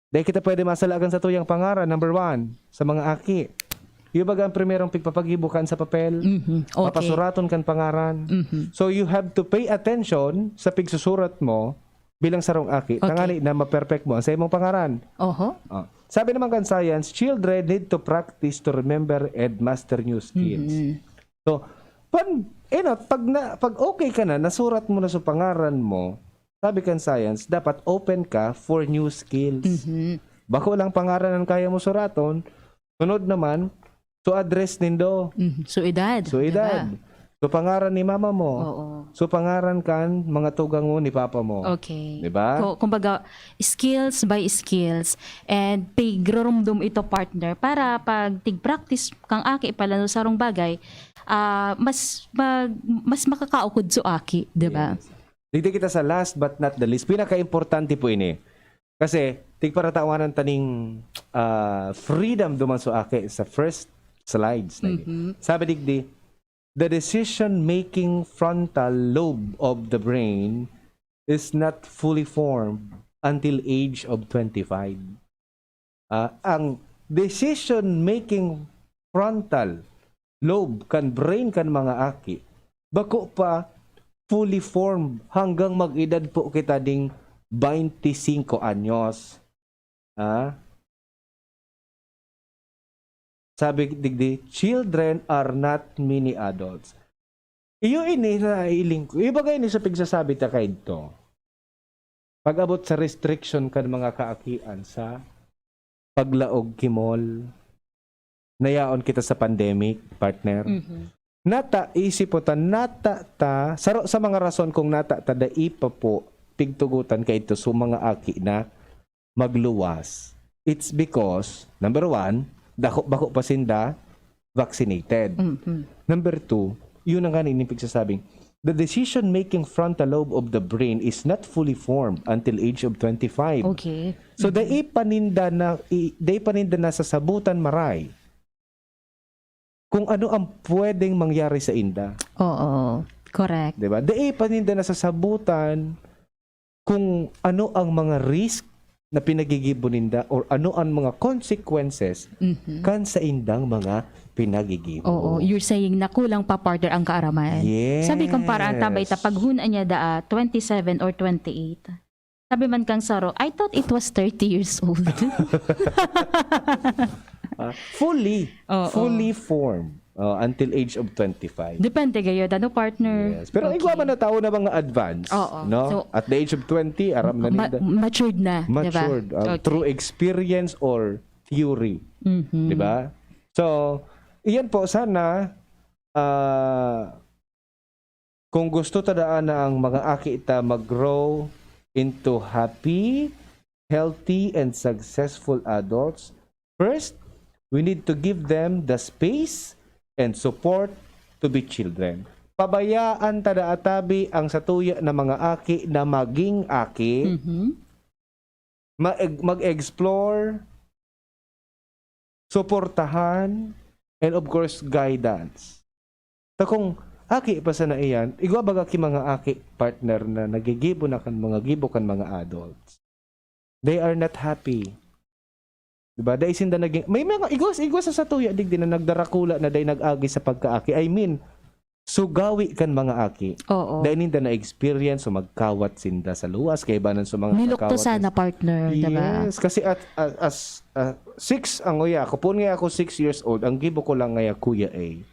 [SPEAKER 3] Dahil kita pwede masalagan sa tuyang pangaran, number 1, sa mga aki. Yung baga ang primerong pagpapagibukan sa papel,
[SPEAKER 4] Okay.
[SPEAKER 3] papasuraton kan pangaran. So you have to pay attention sa pigsusurat mo bilang sarong aki. Tangani na ma-perfect mo ang sa imong pangaran.
[SPEAKER 4] Oho.
[SPEAKER 3] Sabi naman kan science, children need to practice to remember and master new skills. So, pag okay ka na, nasurat mo na sa pangaran mo, sabi kan science, dapat open ka for new skills. Bako lang pangaran ang kaya mo suraton, sunod naman, to address nindo.
[SPEAKER 4] So edad.
[SPEAKER 3] So edad. So pangaran ni mama mo.
[SPEAKER 4] Oo.
[SPEAKER 3] So pangaran kan mga tugang mo ni papa mo.
[SPEAKER 4] Okay.
[SPEAKER 3] Diba?
[SPEAKER 4] Kumbaga, skills by skills. And tigurumdum ito, partner, para pag tig-practice kang aki pala no sarong bagay, mas makakaukod so aki, diba?
[SPEAKER 3] Yes. Dito kita sa last but not the least. Pinaka-importante po ini. Kasi, tigparatawanan taning freedom duman so aki sa first slides. Sabi digdi, the decision-making frontal lobe of the brain is not fully formed until age of 25. Ang decision-making frontal lobe kan brain kan mga aki, bako pa fully formed hanggang mag-edad po kita ding 25 anyos. Sabi digdi, children are not mini adults. Iyo ini na iling ko. Ibagay ni sa pigsasabi ta kay ito. Pag-abot sa restriction kan mga kaakian sa paglaog kimol, nayaon kita sa pandemic, partner. Nata, isip po ta, sa mga rason kung nata ta da ipa po, pigtugutan kay ito sa mga aki na magluwas. It's because, number one, bako pa sinda vaccinated. Number two, yun ang kanin yung pagsasabing, the decision-making frontal lobe of the brain is not fully formed until age of 25.
[SPEAKER 4] Okay.
[SPEAKER 3] So, day paninda na sa sabutan maray kung ano ang pwedeng mangyari sa inda.
[SPEAKER 4] Oo. Correct.
[SPEAKER 3] Diba? Day paninda na sa sabutan kung ano ang mga risk na pinagigibo ninda or ano ang mga consequences kan sa indang mga pinagigibo.
[SPEAKER 4] Oo, you're saying na kulang pa partner ang kaaraman.
[SPEAKER 3] Yes.
[SPEAKER 4] Sabi kong para ang tabay tapaghunan niya 27 or 28. Sabi man kang Saro, I thought it was 30 years old.
[SPEAKER 3] Fully formed until age of 25.
[SPEAKER 4] Depende kayo, ano partner?
[SPEAKER 3] Yes. Pero igwa man na tao na mga advance,
[SPEAKER 4] Oo.
[SPEAKER 3] no?
[SPEAKER 4] So,
[SPEAKER 3] at the age of 20, aram na nila.
[SPEAKER 4] Matured na,
[SPEAKER 3] Matured.
[SPEAKER 4] diba?
[SPEAKER 3] Through experience or theory. Di ba? So, iyan po sana kung gusto tadaan na ang mga akita mag-grow into happy, healthy, and successful adults, first, we need to give them the space and support to be children. Pabayaan tadaatabi ang satuya ng mga aki na maging aki, mag-explore, suportahan, and of course, guidance. So kung aki pa sa na iyan, igwa baga ki mga aki partner na nagigibo na kan mga gibo kan mga adults. They are not happy. Diba? Dahil sinda naging, may mga igwas sa satuya digdi na nagdarakula na dahil nag-agi sa pagkaaki. I mean, sugawi kan mga aki.
[SPEAKER 4] Oo.
[SPEAKER 3] Dahil ninda na experience so magkawat sinda sa luwas kay banan sa mga
[SPEAKER 4] Nilukto sana partner, diba?
[SPEAKER 3] Yes, kasi as 6 ang uya, kupon nga ako 6 years old, ang gibo ko lang ngaya kuya A.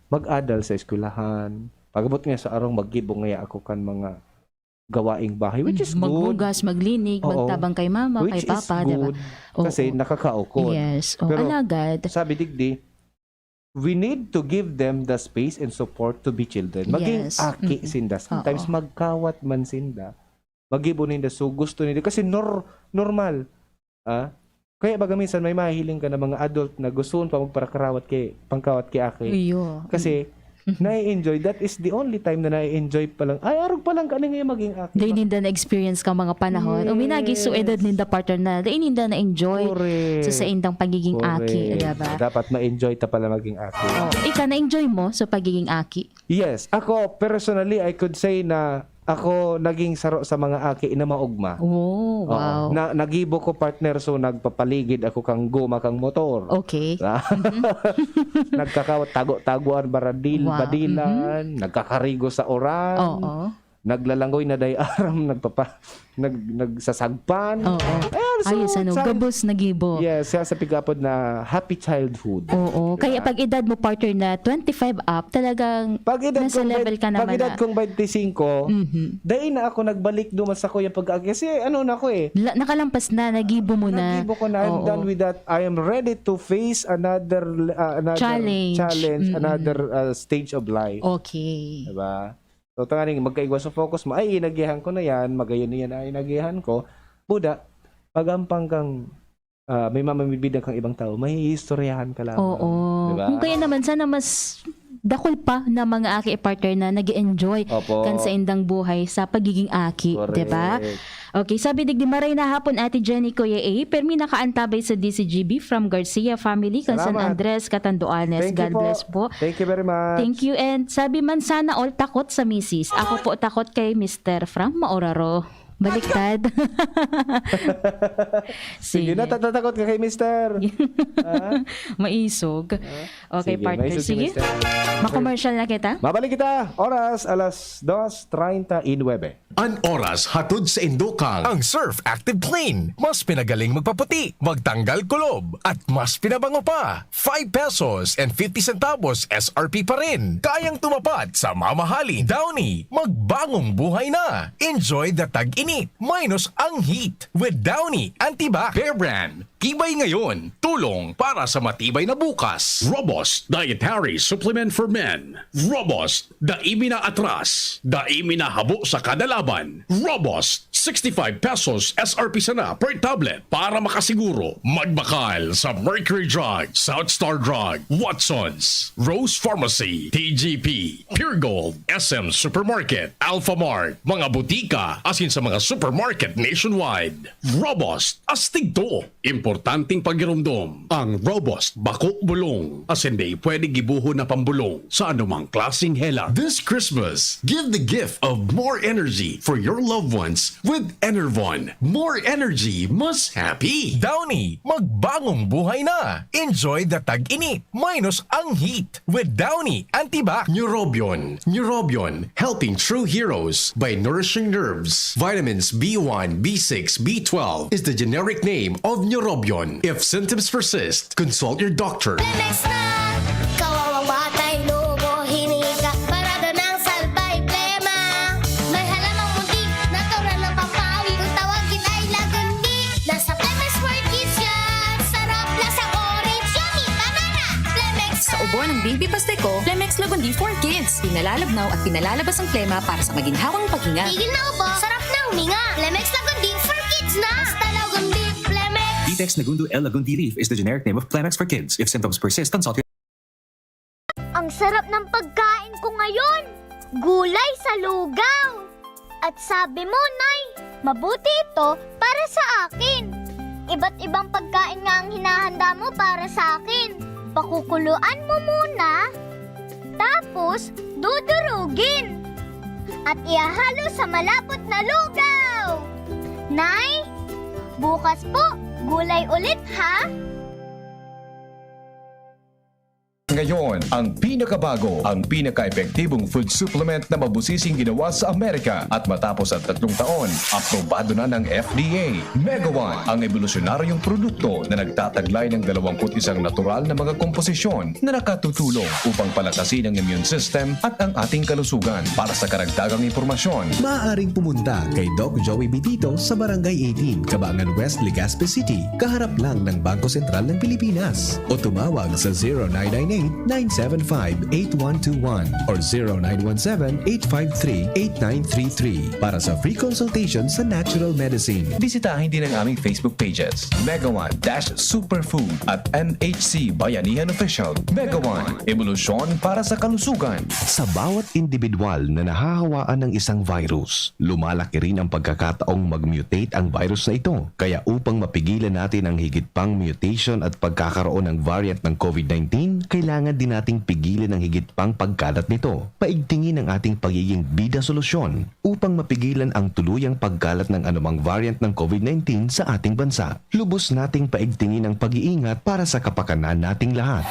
[SPEAKER 3] Mag-adal sa eskwelahan. Pagabot nga sa arong maggibo ngaya ako kan mga gawaing bahay, which is good.
[SPEAKER 4] Maghugas, maglinig,
[SPEAKER 3] Oo.
[SPEAKER 4] magtabang kay mama,
[SPEAKER 3] Which
[SPEAKER 4] kay papa,
[SPEAKER 3] is
[SPEAKER 4] diba?
[SPEAKER 3] good. Kasi nakakaukod.
[SPEAKER 4] Yes. O,
[SPEAKER 3] Pero,
[SPEAKER 4] alagad.
[SPEAKER 3] Sabi digdi, we need to give them the space and support to be children. Maging
[SPEAKER 4] Yes.
[SPEAKER 3] aki sinda. Sometimes
[SPEAKER 4] Oo.
[SPEAKER 3] magkawat man sinda. Magibo ninda. So gusto nila. Kasi normal. Kaya baga minsan may mahihiling ka na mga adult na gustoon pa pangkawat kay aki.
[SPEAKER 4] Iyo.
[SPEAKER 3] Kasi nai-enjoy. That is the only time na nai-enjoy pa lang. Ay, arog pa lang ka na ngayon maging aki.
[SPEAKER 4] Dahil ninda na-experience ka mga panahon.
[SPEAKER 3] Yes.
[SPEAKER 4] Uminagi so edad ninda partner na. Dahil ninda na-enjoy
[SPEAKER 3] Correct.
[SPEAKER 4] sa indang pagiging aki.
[SPEAKER 3] Correct.
[SPEAKER 4] Diba?
[SPEAKER 3] Dapat ma-enjoy ta pala maging aki.
[SPEAKER 4] Oh. Ika, na-enjoy mo sa pagiging aki?
[SPEAKER 3] Yes. Ako, personally, I could say na ako naging saro sa mga aki na maugma.
[SPEAKER 4] Oh, wow.
[SPEAKER 3] Oo. Nagibo ko partner so nagpapaligid ako kang guma kang motor.
[SPEAKER 4] Okay.
[SPEAKER 3] Nagkakawat tago-taguan
[SPEAKER 4] Wow.
[SPEAKER 3] badilan, nagkakarigo sa oran.
[SPEAKER 4] Oo.
[SPEAKER 3] Naglalangoy na day aram, nagsasagpan.
[SPEAKER 4] Oo.
[SPEAKER 3] Ayan, so,
[SPEAKER 4] Ayos, ano, gabos na gibo.
[SPEAKER 3] Yes, siya sa pigapod na happy childhood.
[SPEAKER 4] Oo. Kaya pag edad mo partner na 25 up, talagang
[SPEAKER 3] Pag edad
[SPEAKER 4] nasa
[SPEAKER 3] kong
[SPEAKER 4] level ka naman
[SPEAKER 3] pag edad
[SPEAKER 4] na.
[SPEAKER 3] kong 25, dahil na ako nagbalik duman sa kuya pag kasi ano na ako eh.
[SPEAKER 4] Nakalampas na, nagibo mo na.
[SPEAKER 3] Nagibo ko na, I'm
[SPEAKER 4] Oo.
[SPEAKER 3] done with that. I am ready to face another
[SPEAKER 4] Challenge.
[SPEAKER 3] another stage of life.
[SPEAKER 4] Okay.
[SPEAKER 3] Diba? So, tanganing magkaigwas sa focus mo, ay, inagihan ko na yan, magayon na yan, ay, inagihan ko. Buda, pagampang kang may mamamibidang kang ibang tao, may istoryahan ka lang.
[SPEAKER 4] Oo.
[SPEAKER 3] Diba?
[SPEAKER 4] Kung kaya naman, sana mas dakol pa na mga aki partner na nag-enjoy
[SPEAKER 3] Opo.
[SPEAKER 4] kan sa indang buhay sa pagiging aki.
[SPEAKER 3] Correct.
[SPEAKER 4] Diba? Okay, sabi digdi maray na hapon Ate Jenny Kuya A. Permi nakaantabay sa DCGB from Garcia family kan San
[SPEAKER 3] Salamat.
[SPEAKER 4] Andres, Catanduanes.
[SPEAKER 3] Thank
[SPEAKER 4] God
[SPEAKER 3] you po.
[SPEAKER 4] bless po.
[SPEAKER 3] Thank you very much.
[SPEAKER 4] Thank you and sabi man sana all takot sa misis. Ako po takot kay Mr. Frank Maoraro. Baliktad.
[SPEAKER 3] Sige na, tatatakot ka kay mister.
[SPEAKER 4] Maisog. Okay,
[SPEAKER 3] Sige,
[SPEAKER 4] partner.
[SPEAKER 3] may susi,
[SPEAKER 4] Sige.
[SPEAKER 3] mister.
[SPEAKER 4] Ma-commercial na kita.
[SPEAKER 3] Mabalik kita, oras alas 2:39.
[SPEAKER 1] An oras hatod sa Indokang.
[SPEAKER 5] Ang Surf Active Clean. Mas pinagaling magpaputi, magtanggal kulob, at mas pinabango pa. 5 pesos and 50 centavos SRP pa rin. Kayang tumapat sa mamahali. Downy, magbagong buhay na. Enjoy the tag-init minus ang heat with Downy Antibac.
[SPEAKER 1] Bear Brand,
[SPEAKER 5] Tibay ngayon, tulong para sa matibay na bukas.
[SPEAKER 1] Robust Dietary Supplement for Men. Robust, daimi na atras. Daimi na habo sa kada laban. Robust, 65 pesos SRP sana per tablet para makasiguro. Magbakal sa Mercury Drug, South Star Drug, Watson's, Rose Pharmacy, TGP, Pure Gold, SM Supermarket, Alpha Mart, mga butika, asin sa mga supermarket nationwide. Robust, astig to. Importanteng pagirumdom. Ang Robust Bako Bulong. As hindi pwede gibuho na pambulong sa anumang klaseng hela. This Christmas, give the gift of more energy for your loved ones with Enervon. More energy, mas happy.
[SPEAKER 5] Downy, magbagong buhay na. Enjoy the tag-init minus ang heat with Downy Antibac.
[SPEAKER 1] Neurobion. Neurobion, helping true heroes by nourishing nerves. Vitamins B1, B6, B12 is the generic name of Neurobion. If symptoms persist, consult your doctor.
[SPEAKER 6] Lemex na! Kawawang batay, lubo, hinika, parada ng salbay, plema. May halamang muntik, natural ng pampawi, kung tawagin ay lagundi. Nasa Lemex for Kids yan, sarap lasang orange, yummy, banana. Lemex
[SPEAKER 7] Sa ubo ng baby pasteko, Flemex Lagundi for Kids. Pinalalabnaw at pinalalabas ang plema para sa maginhawang paghinga.
[SPEAKER 6] tigil na ubo, sarap na huminga. Lemex Lagundi for Kids na! Basta Lagundi, Lemex.
[SPEAKER 8] Detex Nagundo L. Lagundi Leaf is the generic name of Plemex for kids. If symptoms persist, consult your...
[SPEAKER 6] Ang sarap ng pagkain ko ngayon! Gulay sa lugaw! At sabi mo, Nay, mabuti ito para sa akin. Iba't ibang pagkain nga ang hinahanda mo para sa akin. Pakukuluan mo muna, tapos dudurugin. At ihahalo sa malapot na lugaw. Nay, bukas po, gulay ulit ha?
[SPEAKER 9] Ngayon, ang pinakabago, ang pinaka-epektibong food supplement na mabusising ginawa sa Amerika at matapos ang 3 taon, aprobado na ng FDA. Mega One, ang evolusyonaryong produkto na nagtataglay ng 21 natural na mga komposisyon na nakatutulong upang palakasin ang immune system at ang ating kalusugan. Para sa karagdagang impormasyon,
[SPEAKER 10] Maaaring pumunta kay Doc Joey Bitito sa Barangay 18, Cabangan West, Legazpi City, kaharap lang ng Bangko Sentral ng Pilipinas. O tumawag sa 0998-975-8121 or 0917-853-8933 para sa free consultation sa natural medicine.
[SPEAKER 9] bisitahin din ang aming Facebook pages, Mega One Superfood at MHC Bayanihan Official. Mega One, evolusyon para sa kalusugan.
[SPEAKER 10] Sa bawat individual na nahahawaan ng isang virus, lumalaki rin ang pagkakataong mag-mutate ang virus na ito. Kaya upang mapigilan natin ang higit pang mutation at pagkakaroon ng variant ng COVID-19, kailangan din nating pigilan ang higit pang pagkalat nito. Paigtingin ang ating pagiging bida solusyon upang mapigilan ang tuluyang pagkalat ng anumang variant ng COVID-19 sa ating bansa. Lubos nating paigtingin ang pag-iingat para sa kapakanan nating lahat.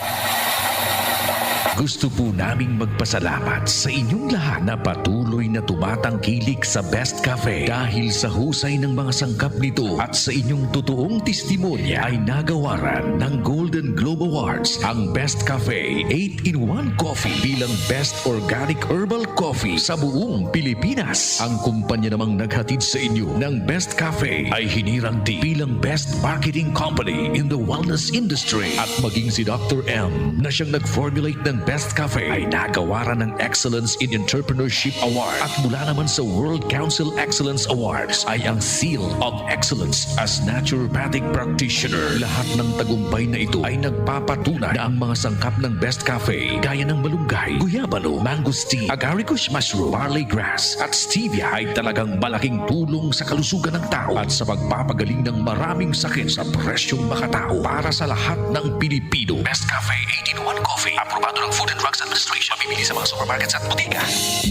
[SPEAKER 11] Gusto po naming magpasalamat sa inyong lahat na patuloy na tumatangkilik sa Best Cafe dahil sa husay ng mga sangkap nito at sa inyong totoong testimonya ay nagawaran ng Golden Globe Awards ang Best Cafe 8-in-1 Coffee bilang Best Organic Herbal Coffee sa buong Pilipinas. Ang kumpanya namang naghatid sa inyo ng Best Cafe ay hinirang din bilang Best Marketing Company in the wellness industry at maging si Dr. M na siyang nag-formulate ng Best Cafe ay nagawaran ng Excellence in Entrepreneurship Award at mula naman sa World Council Excellence Awards ay ang Seal of Excellence as Naturopathic Practitioner. Lahat ng tagumpay na ito ay nagpapatunay na ang mga sangkap ng Best Cafe gaya ng malunggay, guyabano, mangosteen, agaricus mushroom, barley grass at stevia ay talagang malaking tulong sa kalusugan ng tao at sa pagpapagaling ng maraming sakit sa presyong makatao para sa lahat ng Pilipino. Best Cafe 8-in-1 Coffee, aprobado ng Food and Drugs Administration. Mabibili sa mga supermarkets at butika.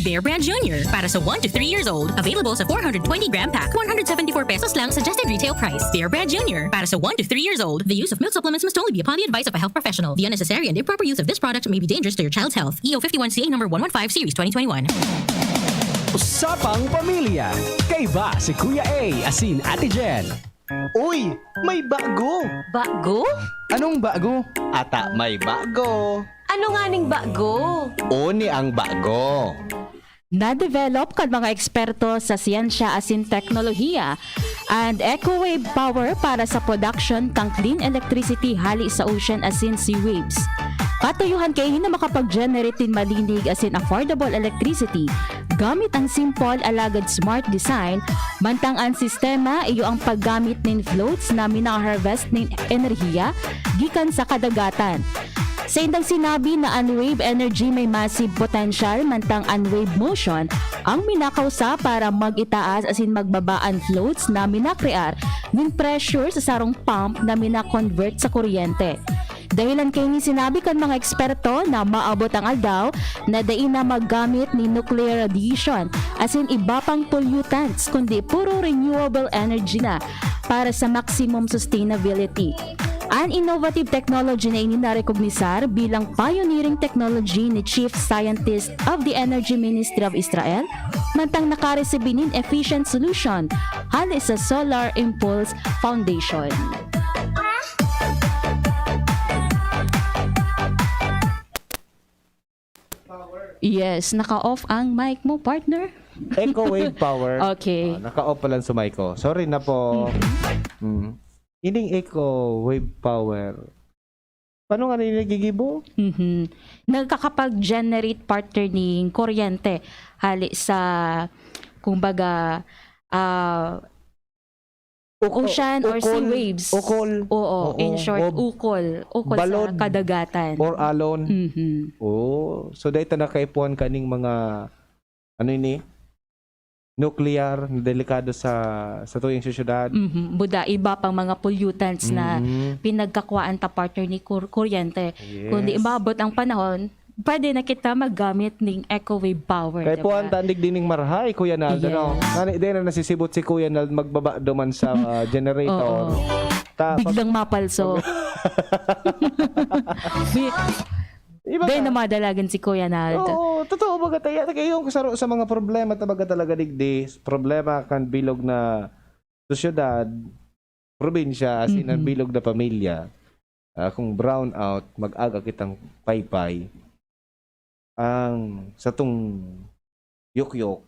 [SPEAKER 12] Bear Brand Jr. para sa 1 to 3 years old. Available sa 420-gram pack. 174 pesos lang suggested retail price. Bear Brand Jr. para sa 1 to 3 years old. The use of milk supplements must only be upon the advice of a health professional. The unnecessary and improper use of this product may be dangerous to your child's health. EO 51CA number 115 series 2021.
[SPEAKER 13] Usapang Pamilya. Kay ba si Kuya A asin Ate Jen? Uy, may bago!
[SPEAKER 14] Bago?
[SPEAKER 13] Anong bago? Ata may bago.
[SPEAKER 14] Ano nga ning bago?
[SPEAKER 13] Oni ang bago.
[SPEAKER 4] Na-develop kan mga eksperto sa siyensya asin teknolohiya and eco-wave power para sa production kang clean electricity hali sa ocean asin sea waves. Patuyuhan kay na makapag-generate din malinig asin affordable electricity gamit ang simple alagad smart design mantang ang sistema iyo ang paggamit nin floats na mina-harvest nin enerhiya gikan sa kadagatan. Sa indang sinabi na unwave energy may massive potential mantang unwave motion ang minakausa para mag-itaas asin magbabaan floats na minakrear ng pressure sa sarong pump na mina-convert sa kuryente. Dahilan kay ni sinabi kan mga eksperto na maabot ang aldaw na dain na maggamit ni nuclear radiation asin iba pang pollutants kundi puro renewable energy na para sa maximum sustainability. An innovative technology na ininarекognisar bilang pioneering technology ni Chief Scientist of the Energy Ministry of Israel, mantang nakaresibinin efficient solution hali sa Solar Impulse Foundation. Yes, naka-off ang mic mo, partner.
[SPEAKER 3] Eco wave power.
[SPEAKER 4] Okay.
[SPEAKER 3] Naka-off pa lang sa mic ko. Sorry na po. Ining eco wave power. Paano nga niligigibo?
[SPEAKER 4] Nagkakapag-generate partner ng kuryente hali sa kumbaga ocean or sea waves.
[SPEAKER 3] Ukol.
[SPEAKER 4] Oo, in short, ukol. Ukol
[SPEAKER 3] Balon.
[SPEAKER 4] sa kadagatan.
[SPEAKER 3] Or alon.
[SPEAKER 4] Mhm.
[SPEAKER 3] Oh, so dahil ta nakaipuan kaning mga ano ini? Nuclear, delikado sa tuyong syudad.
[SPEAKER 4] Buda, iba pang mga pollutants na pinagkakwaan ta partner ni kuryente.
[SPEAKER 3] Yes.
[SPEAKER 4] Kundi umabot ang panahon, pwede na kita maggamit ng eco-wave power.
[SPEAKER 3] Kaya po ang tandig dining marhay, Kuya Nald.
[SPEAKER 4] Yes.
[SPEAKER 3] Ano? Nani, di na nasisibot si Kuya Nald magbaba duman sa generator.
[SPEAKER 4] Oo. Biglang mapalso. Dahil na madalagan si Kuya Nald.
[SPEAKER 3] Oo, totoo baga tayo. Yung kasaro sa mga problema tabaga talaga digdi. Problema kan bilog na syudad, probinsya, as in ang bilog na pamilya. Kung brown out, mag-aga kitang paypay. Ang sa tong yok-yok.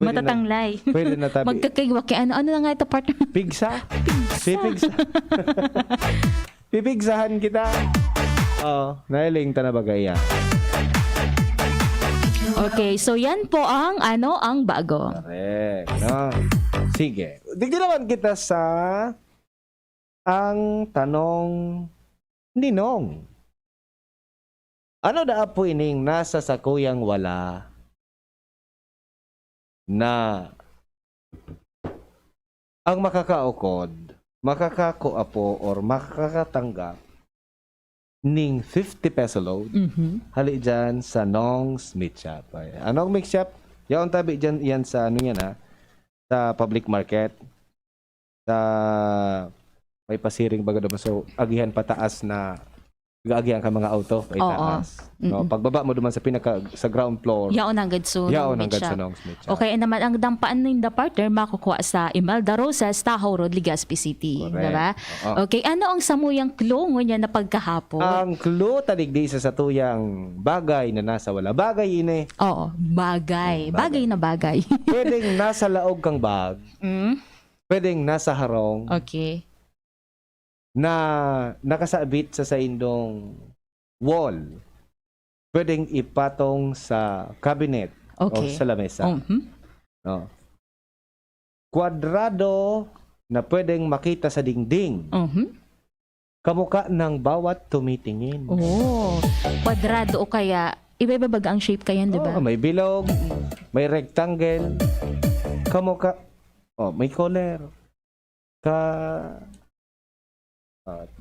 [SPEAKER 4] Matatanglay.
[SPEAKER 3] Pwede na tabi.
[SPEAKER 4] Magkakigwa kaya ano na nga ito partner?
[SPEAKER 3] Pigsa? Pipigsa. Pipigsahan kita. Oo, nailing ta na bagay yan.
[SPEAKER 4] Okay, so yan po ang ang bago.
[SPEAKER 3] Correct. No? Sige. Digdi naman kita sa ang tanong ni Nong. Ano da po ining nasa sa kuyang wala na ang makakaukod, makakakuapo or makakatanggap ning 50 peso load hali dyan sa Nong's Meat Shop. Anong meat shop? Yung tabi dyan yan sa ano yan ha? Sa public market. Sa may pasiring baga naman. So agihan pataas na agihan ka mga auto itaas. No, pagbaba mo duman sa sa ground floor.
[SPEAKER 4] Yaon ang gadso.
[SPEAKER 3] Yaon ang gadso Nong's Meat Shop.
[SPEAKER 4] Okay, naman ang dampaan ng the partner makukuha sa Imelda Rosas, Tahoe Road, Legazpi City. Diba? Okay, ano ang samuyang clue niya na pagkahapon?
[SPEAKER 3] Ang clue taligdi sa tuyang bagay na nasa wala. Bagay ini.
[SPEAKER 4] Oo, bagay. Bagay na bagay.
[SPEAKER 3] Pwedeng nasa laog kang bag. Pwedeng nasa harong.
[SPEAKER 4] Okay.
[SPEAKER 3] Na nakasabit sa indong wall. Pwedeng ipatong sa cabinet o sa lamesa. No. Kwadrado na pwedeng makita sa dingding. Kamukha ng bawat tumitingin.
[SPEAKER 4] Oh, kwadrado o kaya iba-ibag ang shape kayan, di ba?
[SPEAKER 3] May bilog, may rectangle, kamukha, may color.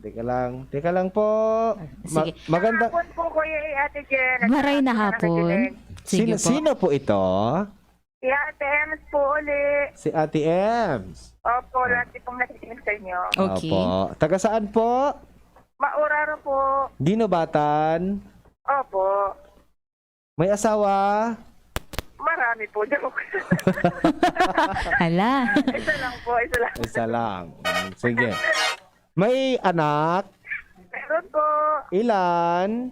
[SPEAKER 3] Teka lang po.
[SPEAKER 4] Sige.
[SPEAKER 3] Maganda.
[SPEAKER 14] Po, Kuya Ate Jen.
[SPEAKER 4] Maray na hapon. Sige po.
[SPEAKER 3] Sino po ito?
[SPEAKER 14] Si Ate Ems po uli.
[SPEAKER 3] Si Ate Ems.
[SPEAKER 14] Opo, lagi pong nakikinig sa inyo.
[SPEAKER 4] Okay.
[SPEAKER 3] Opo. Taga saan po?
[SPEAKER 14] Mauraro po.
[SPEAKER 3] Ginobatan.
[SPEAKER 14] Opo.
[SPEAKER 3] May asawa?
[SPEAKER 14] Marami po. Joke.
[SPEAKER 4] Hala.
[SPEAKER 14] Isa lang po, isa lang.
[SPEAKER 3] Isa lang. Sige. May anak?
[SPEAKER 14] Meron po.
[SPEAKER 3] Ilan?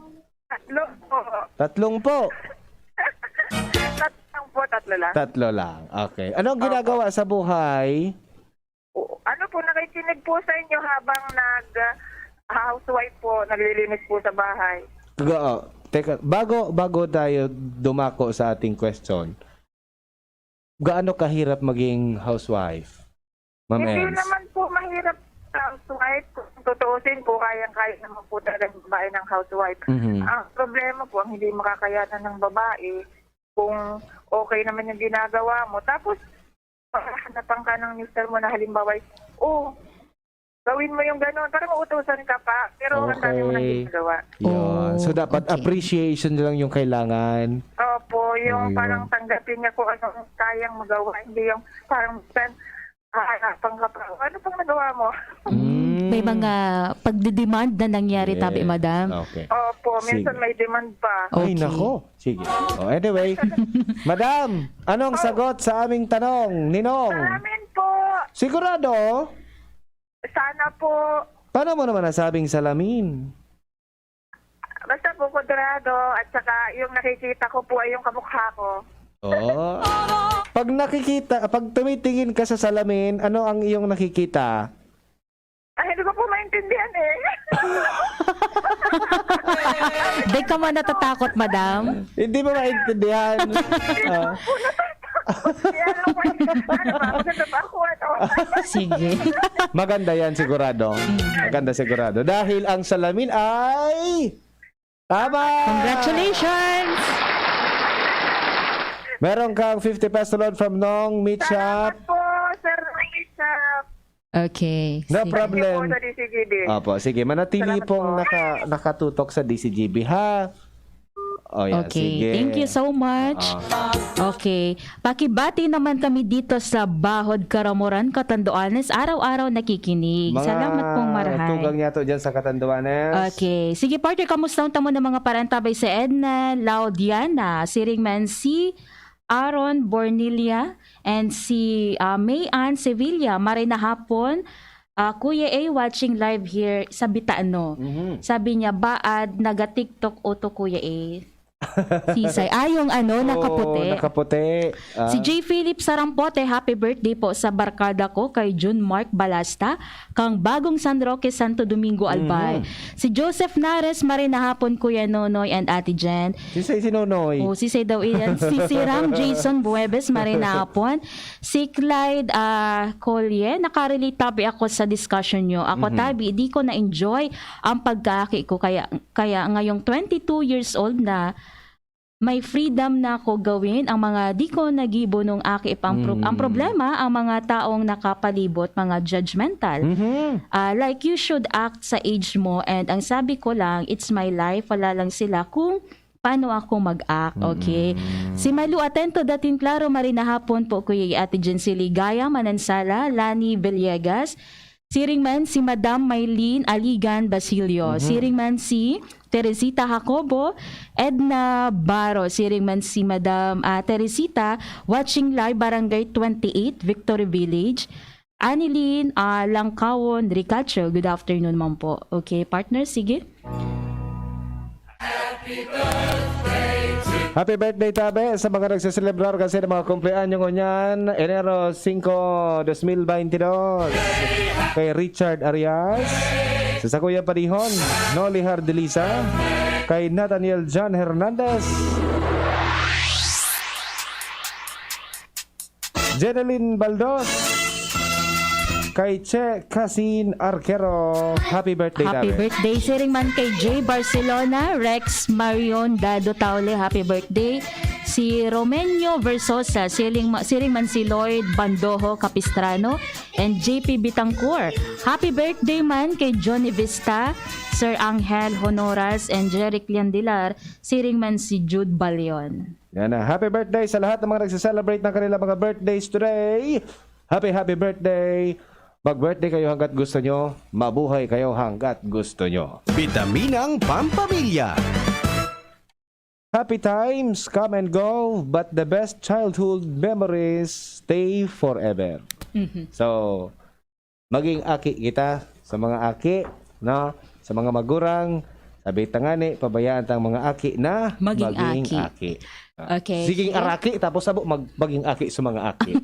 [SPEAKER 14] 3 po.
[SPEAKER 3] 3 po.
[SPEAKER 14] 3 po. tatlo lang.
[SPEAKER 3] Tatlo lang. Okay. Anong ginagawa sa buhay?
[SPEAKER 14] Ano po, nakikinig po sa inyo habang housewife po, naglilinis po sa bahay.
[SPEAKER 3] Teka, bago tayo dumako sa ating question, gaano kahirap maging housewife? Ma'am
[SPEAKER 14] Hindi
[SPEAKER 3] Ems?
[SPEAKER 14] naman po mahirap housewife. Kung tutuusin po, kayang-kaya naman po talaga ng babae ng housewife.
[SPEAKER 3] Mhm.
[SPEAKER 14] Ang problema po, ang hindi makakayanan ng babae, kung okay naman yung ginagawa mo. Tapos, hanapan ka ng mister mo na halimbawa, gawin mo yung gano'n. Parang uutusan ka pa. Pero ang dami mo nang ginagawa.
[SPEAKER 3] Yun. So, dapat appreciation lang yung kailangan.
[SPEAKER 14] Opo, yung
[SPEAKER 3] Ayun.
[SPEAKER 14] parang tanggapin niya kung anong kayang magawa. Hindi yung parang hahanapan ka pa. Ano pang nagawa mo?
[SPEAKER 4] May mga pagdidemand na nangyari,
[SPEAKER 3] Yes.
[SPEAKER 4] tabi, madam.
[SPEAKER 3] Okay.
[SPEAKER 14] Opo, minsan
[SPEAKER 3] Sige.
[SPEAKER 14] may demand pa.
[SPEAKER 3] Ay, nako. Sige. Anyway, Madam, anong sagot sa aming tanong? Ninong?
[SPEAKER 14] Sa amin po,
[SPEAKER 3] Sigurado?
[SPEAKER 14] sana po,
[SPEAKER 3] Paano mo naman nasabing salamin?
[SPEAKER 14] basta po kudrado at saka yung nakikita ko po ay yung kamukha ko.
[SPEAKER 3] Oh. Pag tumitingin ka sa salamin, ano ang iyong nakikita?
[SPEAKER 14] Ay, hindi ko po maintindihan eh.
[SPEAKER 4] Di ka man natatakot, madam?
[SPEAKER 3] Hindi mo maintindihan.
[SPEAKER 14] Maganda ba ako?
[SPEAKER 4] Sige.
[SPEAKER 3] Maganda yan sigurado. Maganda sigurado. Dahil ang salamin ay... Tama!
[SPEAKER 4] Congratulations!
[SPEAKER 3] Meron kang 50 peso loan from Nong Meat Shop.
[SPEAKER 14] Salamat po, Sir Richard.
[SPEAKER 4] Okay.
[SPEAKER 3] No
[SPEAKER 4] sige.
[SPEAKER 3] problem.
[SPEAKER 14] Po sa DCGD.
[SPEAKER 3] Opo, sige. Manatili
[SPEAKER 14] Salamat
[SPEAKER 3] pong
[SPEAKER 14] po.
[SPEAKER 3] nakatutok sa DCGB, ha? O yan,
[SPEAKER 4] Okay.
[SPEAKER 3] sige.
[SPEAKER 4] Thank you so much. Okay. Pakibati naman kami dito sa Bahod, Karamuran, Catanduanes. Araw-araw nakikinig. Salamat pong marahay.
[SPEAKER 3] tugang niya to dyan sa Catanduanes.
[SPEAKER 4] Okay. Sige, partner, kamusta ang tamo ng mga parantabay sa Edna, Laudiana, si Ringman C., Aaron Bornilia, and si May Ann Sevilla. Marina hapon. Kuya A watching live here sa Bitaano. Sabi niya, baad, naga-TikTok auto Kuya A. Sisay. Yung nakaputi.
[SPEAKER 3] Nakaputi.
[SPEAKER 4] Si J. Philip Sarampote, happy birthday po sa barkada ko kay June Mark Balasta, kang bagong San Roque, Santo Domingo, Albay. Si Joseph Nares, marina hapon, Kuya Nonoy and Ate Jen.
[SPEAKER 3] Sisay si Nonoy.
[SPEAKER 4] Sisay daw iyan. Si Ram Jason Buebes, marina hapon. Si Clyde Collier, nakarelate tabi ako sa discussion nyo. Ako tabi, di ko na-enjoy ang pagkaki ko. Kaya ngayong 22 years old na, may freedom na ako gawin ang mga di ko nagibo nung aki ang problema, ang mga taong nakapalibot, mga judgmental. Like you should act sa age mo, and ang sabi ko lang, it's my life, wala lang sila kung paano ako mag-act, okay? Si Malu Atento dating klaro, marina hapon po, Kuya Ate Jen Siligaya, Manansala, Lani Villegas, Siringman si Madam Maylene Aligan Basilio, Siringman si Teresita Jacobo, Edna Baro, Siringman si Madam Teresita, watching live Barangay 28, Victory Village, Anilin Langkawon Ricacho, good afternoon ma'am po. Okay, partner, sige.
[SPEAKER 3] Happy birthday, Tabe, sa mga nagsiselebrar kasi ng mga kumpleanyo ngunyan. Enero 5, 2022. Kay Richard Arias. Sa Kuya Panihon, Noli Hardelisa. Kay Nathaniel John Hernandez. Jeneline Baldos. Kay Che Casin Arquero. Happy birthday,
[SPEAKER 4] Happy
[SPEAKER 3] Tabe.
[SPEAKER 4] birthday. Siring man kay J. Barcelona, Rex Marion Dado Taule, happy birthday. Si Romenio Versosa, siring man si Lloyd Bandojo Capistrano, and JP Bitangcourt. Happy birthday man kay Johnny Vista, Sir Angel Honoras, and Jeric Liandilar, siring man si Jude Balion.
[SPEAKER 3] Yan na. Happy birthday sa lahat ng mga nagsiselebrate ng kanilang mga birthdays today. Happy birthday. Mag-birthday kayo hanggat gusto nyo. Mabuhay kayo hanggat gusto nyo.
[SPEAKER 1] Bitaminang Pampamilya.
[SPEAKER 3] Happy times come and go, but the best childhood memories stay forever. So, maging aki kita sa mga aki, no? Sa mga magurang, sabi tangani, pabayaan tang mga aki na
[SPEAKER 4] Maging aki. Okay.
[SPEAKER 3] Siging araki tapos sabo maging aki sa mga aki.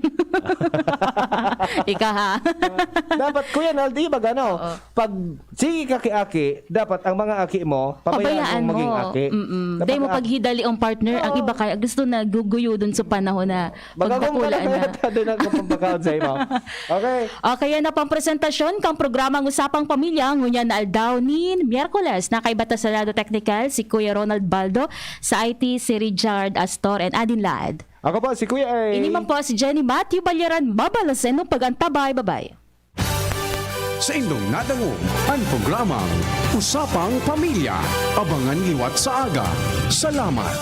[SPEAKER 4] Ika ha.
[SPEAKER 3] Dapat Kuya Naldi bagano. Pag sige aki dapat ang mga aki mo pabayaan mo maging aki.
[SPEAKER 4] Dahil mo paghidali ang partner, ang iba kaya gusto na guguyo dun sa panahon na pagpakulaan na.
[SPEAKER 3] Doon ang kapambakaon sa imo. Okay.
[SPEAKER 4] Okay, yan na pang presentasyon kang programang Usapang Pamilya ngunya na aldaw ni Miyerkules na kay Batasalado Technical si Kuya Ronald Baldo, sa IT si Richard Astor and Adin Lad.
[SPEAKER 3] Ako po si Kuya A.
[SPEAKER 4] Ini man po si Jenny Matthew Balyaran, mabalasin ng pagantabay. Bye-bye.
[SPEAKER 1] Sa inyong nadangog ang programang Usapang Pamilya. Abangan liwat sa aga. Salamat.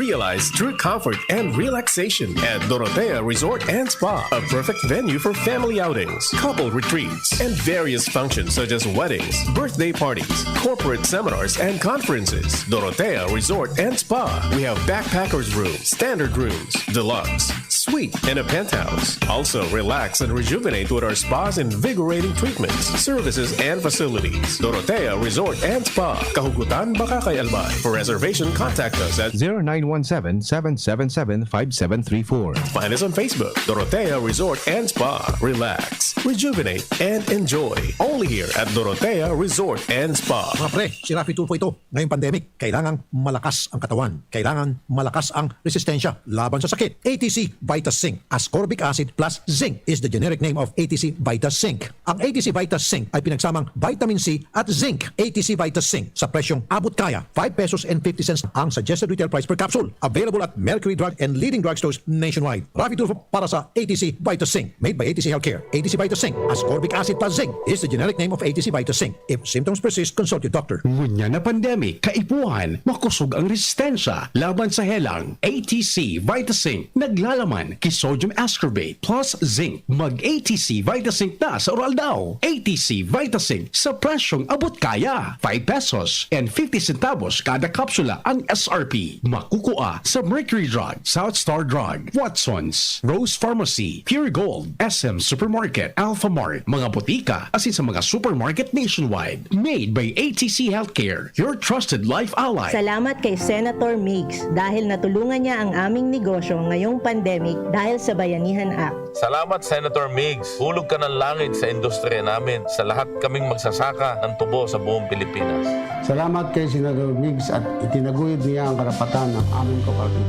[SPEAKER 5] Realize true comfort and relaxation at Dorotea Resort and Spa, a perfect venue for family outings, couple retreats, and various functions such as weddings, birthday parties, corporate seminars, and conferences. Dorotea Resort and Spa. We have backpackers rooms, standard rooms, deluxe, suite, and a penthouse. Also, relax and rejuvenate with our spas invigorating treatments, services, and facilities. Dorotea Resort and Spa. Kahugutan, Bakakay, Albay. For reservation, contact us at
[SPEAKER 10] 0917-777-5734.
[SPEAKER 5] Find us on Facebook, Dorotea Resort and Spa. Relax, rejuvenate, and enjoy. Only here at Dorotea Resort and Spa.
[SPEAKER 15] Mga pre, si Rafi Tulfo ito. Ngayong pandemic, kailangang malakas ang katawan. Kailangan malakas ang resistensya laban sa sakit. ATC Vitas Zinc. Ascorbic acid plus zinc is the generic name of ATC Vitas Zinc. Ang ATC Vitas Zinc ay pinagsamang vitamin C at zinc. ATC Vitas Zinc sa presyong abot kaya. 5 pesos and 50 cents ang suggested retail price per capsule. Available at Mercury Drug and leading drugstores nationwide. Rafi Tulfo para sa ATC Vitas Zinc. Made by ATC Healthcare. ATC Vitas Zinc. Ascorbic acid plus zinc is the generic name of ATC Vitas Zinc. If symptoms persist, consult your doctor.
[SPEAKER 1] Ngunya na pandemic, kaipuhan, makusog ang resistensya laban sa helang. ATC Vitasync naglalaman kay sodium ascorbate plus zinc. Mag-ATC Vitasync na sa oral daw. ATC Vitasync sa presyong abot kaya. 5 pesos and 50 centavos kada kapsula ang SRP. Makukuha sa Mercury Drug, South Star Drug, Watson's, Rose Pharmacy, Pure Gold, SM Supermarket, Alpha Mart, mga botika, asin sa mga supermarket nationwide. Made by ATC Healthcare, your trusted life ally.
[SPEAKER 16] Salamat kay Senator Migs dahil natulungan niya ang aming negosyo ngayong pandemic dahil sa Bayanihan Act.
[SPEAKER 17] Salamat Senator Migs. Hulog ka ng langit sa industriya namin, sa lahat kaming magsasaka ng tubo sa buong Pilipinas.
[SPEAKER 18] Salamat kay Senator Migs at itinaguyod niya ang karapatan ng aming kapatid.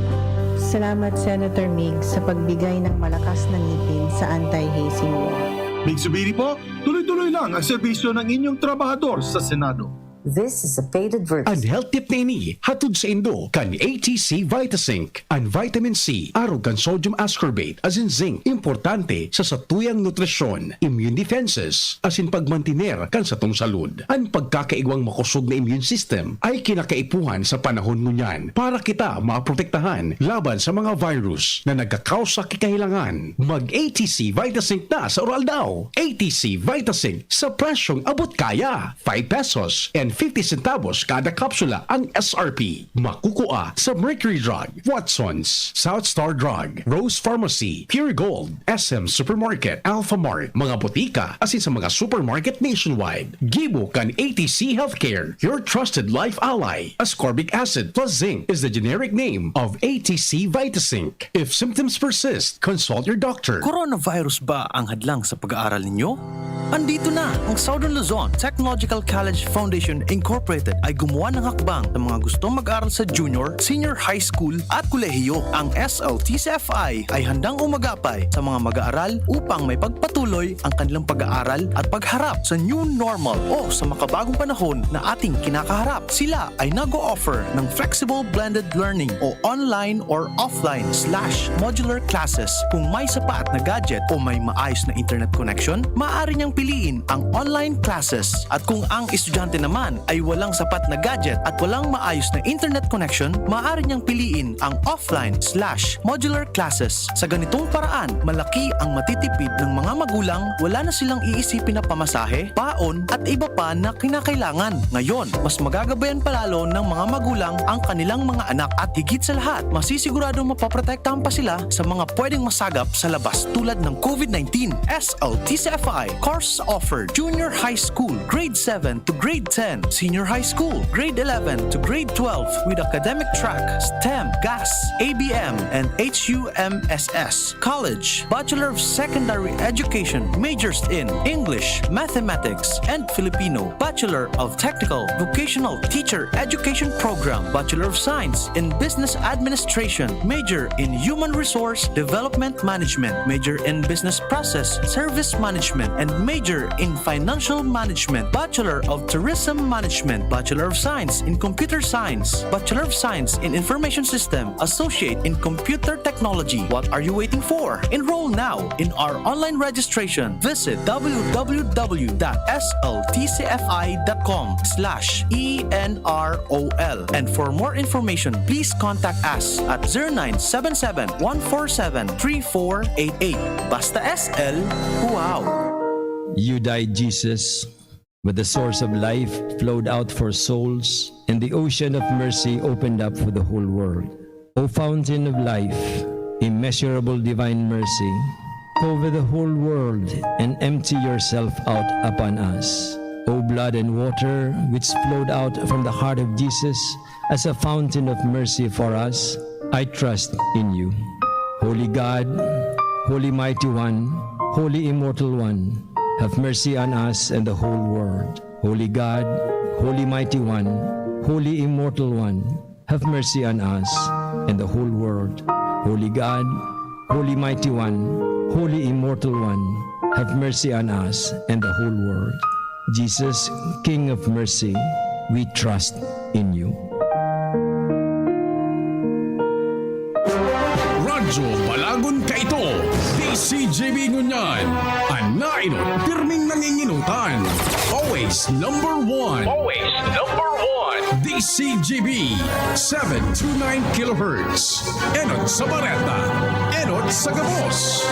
[SPEAKER 16] Salamat Senator Migs sa pagbigay ng malakas na ngipin sa anti-hazing law.
[SPEAKER 19] Migsubiri po, tuloy-tuloy lang ang serbisyo ng inyong trabahador sa Senado.
[SPEAKER 20] This is a faded verse.
[SPEAKER 1] Ang health tip na ini, hatod sa Indo, kan ATC Vitasync. Ang vitamin C, arog kan sodium ascorbate, as in zinc, importante sa satuyang nutrisyon, immune defenses, as in pagmantiner kan sa tong salud. Ang pagkakaigwang makusog na immune system ay kinakaipuhan sa panahon ngunyan para kita maprotektahan laban sa mga virus na nagkakausa kikahilangan. Mag-ATC Vitasync na sa oral daw. ATC Vitasync sa presyong abot kaya. 5 pesos and 50 centavos kada kapsula ang SRP. Makukuha sa Mercury Drug, Watson's, South Star Drug, Rose Pharmacy, Pure Gold, SM Supermarket, Alpha Mart, mga botika, asin sa mga supermarket nationwide. Gibo kan ATC Healthcare, your trusted life ally. Ascorbic acid plus zinc is the generic name of ATC Vitasync. If symptoms persist, consult your doctor.
[SPEAKER 21] Coronavirus ba ang hadlang sa pag-aaral ninyo? Andito na ang Southern Luzon Technological College Foundation Incorporated ay gumawa ng hakbang sa mga gustong mag-aral sa junior, senior high school at kolehiyo. Ang SLTCFI ay handang umagapay sa mga mag-aaral upang may pagpatuloy ang kanilang pag-aaral at pagharap sa new normal o sa makabagong panahon na ating kinakaharap. Sila ay nag-o-offer ng flexible blended learning o online or offline/modular classes. Kung may sapat na gadget o may maayos na internet connection, maaari niyang piliin ang online classes. At kung ang estudyante naman ay walang sapat na gadget at walang maayos na internet connection, maaari niyang piliin ang offline/modular classes. Sa ganitong paraan, malaki ang matitipid ng mga magulang, wala na silang iisipin na pamasahe, paon at iba pa na kinakailangan. Ngayon, mas magagabayan palalo ng mga magulang ang kanilang mga anak at higit sa lahat, masisiguradong mapaprotektahan pa sila sa mga pwedeng masagap sa labas tulad ng COVID-19. SLTCFI course offered junior high school grade 7 to grade 10 10, Senior High School, Grade 11 to Grade 12 with academic track, STEM, GAS, ABM, and HUMSS. College, Bachelor of Secondary Education, majors in English, Mathematics, and Filipino. Bachelor of Technical Vocational Teacher Education Program, Bachelor of Science in Business Administration, major in Human Resource Development Management, major in Business Process Service Management, and major in Financial Management. Bachelor of Tourism Management, Bachelor of Science in Computer Science, Bachelor of Science in Information System, Associate in Computer Technology. What are you waiting for? Enroll now in our online registration. Visit www.sltcfi.com/ENROL. And for more information, please contact us at 0977-147-3488. Basta SL, wow!
[SPEAKER 2] You died, Jesus, but the source of life flowed out for souls, and the ocean of mercy opened up for the whole world. O fountain of life, immeasurable divine mercy, cover the whole world and empty yourself out upon us. O blood and water which flowed out from the heart of Jesus as a fountain of mercy for us, I trust in you. Holy God, Holy Mighty One, Holy Immortal One, have mercy on us and the whole world. Holy God, Holy Mighty One, Holy Immortal One, have mercy on us and the whole world. Holy God, Holy Mighty One, Holy Immortal One, have mercy on us and the whole world. Jesus, King of mercy, we trust in you.
[SPEAKER 1] Radyo Balagon Kaito, DCGB Ngunyan, Anainot, pirming nanginginutan. Always number one.
[SPEAKER 5] Always number one.
[SPEAKER 1] DCGB, 729 kHz. Enot sa Bareta, Enot sa Gabos.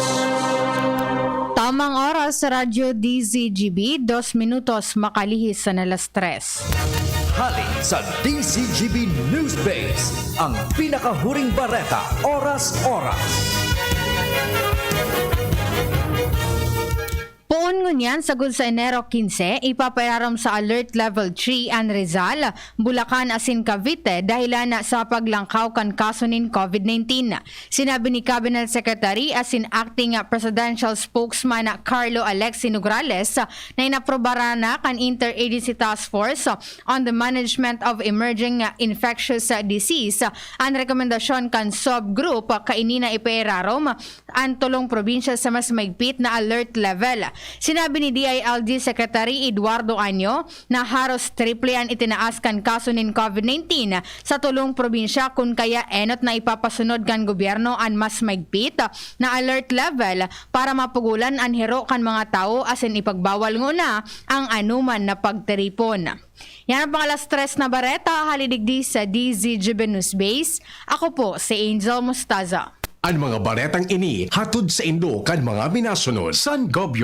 [SPEAKER 22] Tamang oras sa Radyo DCGB, 2 minutos makalihis sa alas 3.
[SPEAKER 23] Hali sa DCGB News Base, ang pinakahuring bareta, oras-oras.
[SPEAKER 22] Puon ngunyan sagud sa Enero 15, ipapararam sa Alert Level 3 ang Rizal, Bulacan asin Cavite dahilan na sa paglangkaw kan kaso nin COVID-19. Sinabi ni Cabinet Secretary asin Acting Presidential Spokesman Carlo Alexi Nograles na inaprobara na kan Interagency Task Force on the Management of Emerging Infectious Disease ang rekomendasyon kan subgroup kainina ipararam ang tulong probinsya sa mas maigpit na alert level. Sinabi ni DILG Secretary Eduardo Año na haros triple ang itinaas kan kaso nin COVID-19 sa tulong probinsya kung kaya enot na ipapasunod kan gobyerno ang mas maigpit na alert level para mapugulan ang hero kan mga tao asin ipagbawal nguna ang anuman na pagteripon. Yan ang pangalas 3 na bareta, halidigdi sa DZGB News Base. Ako po si Angel Mostaza.
[SPEAKER 1] Ang mga baretang ini hatod sa Indo kan mga minasunod San Gobyo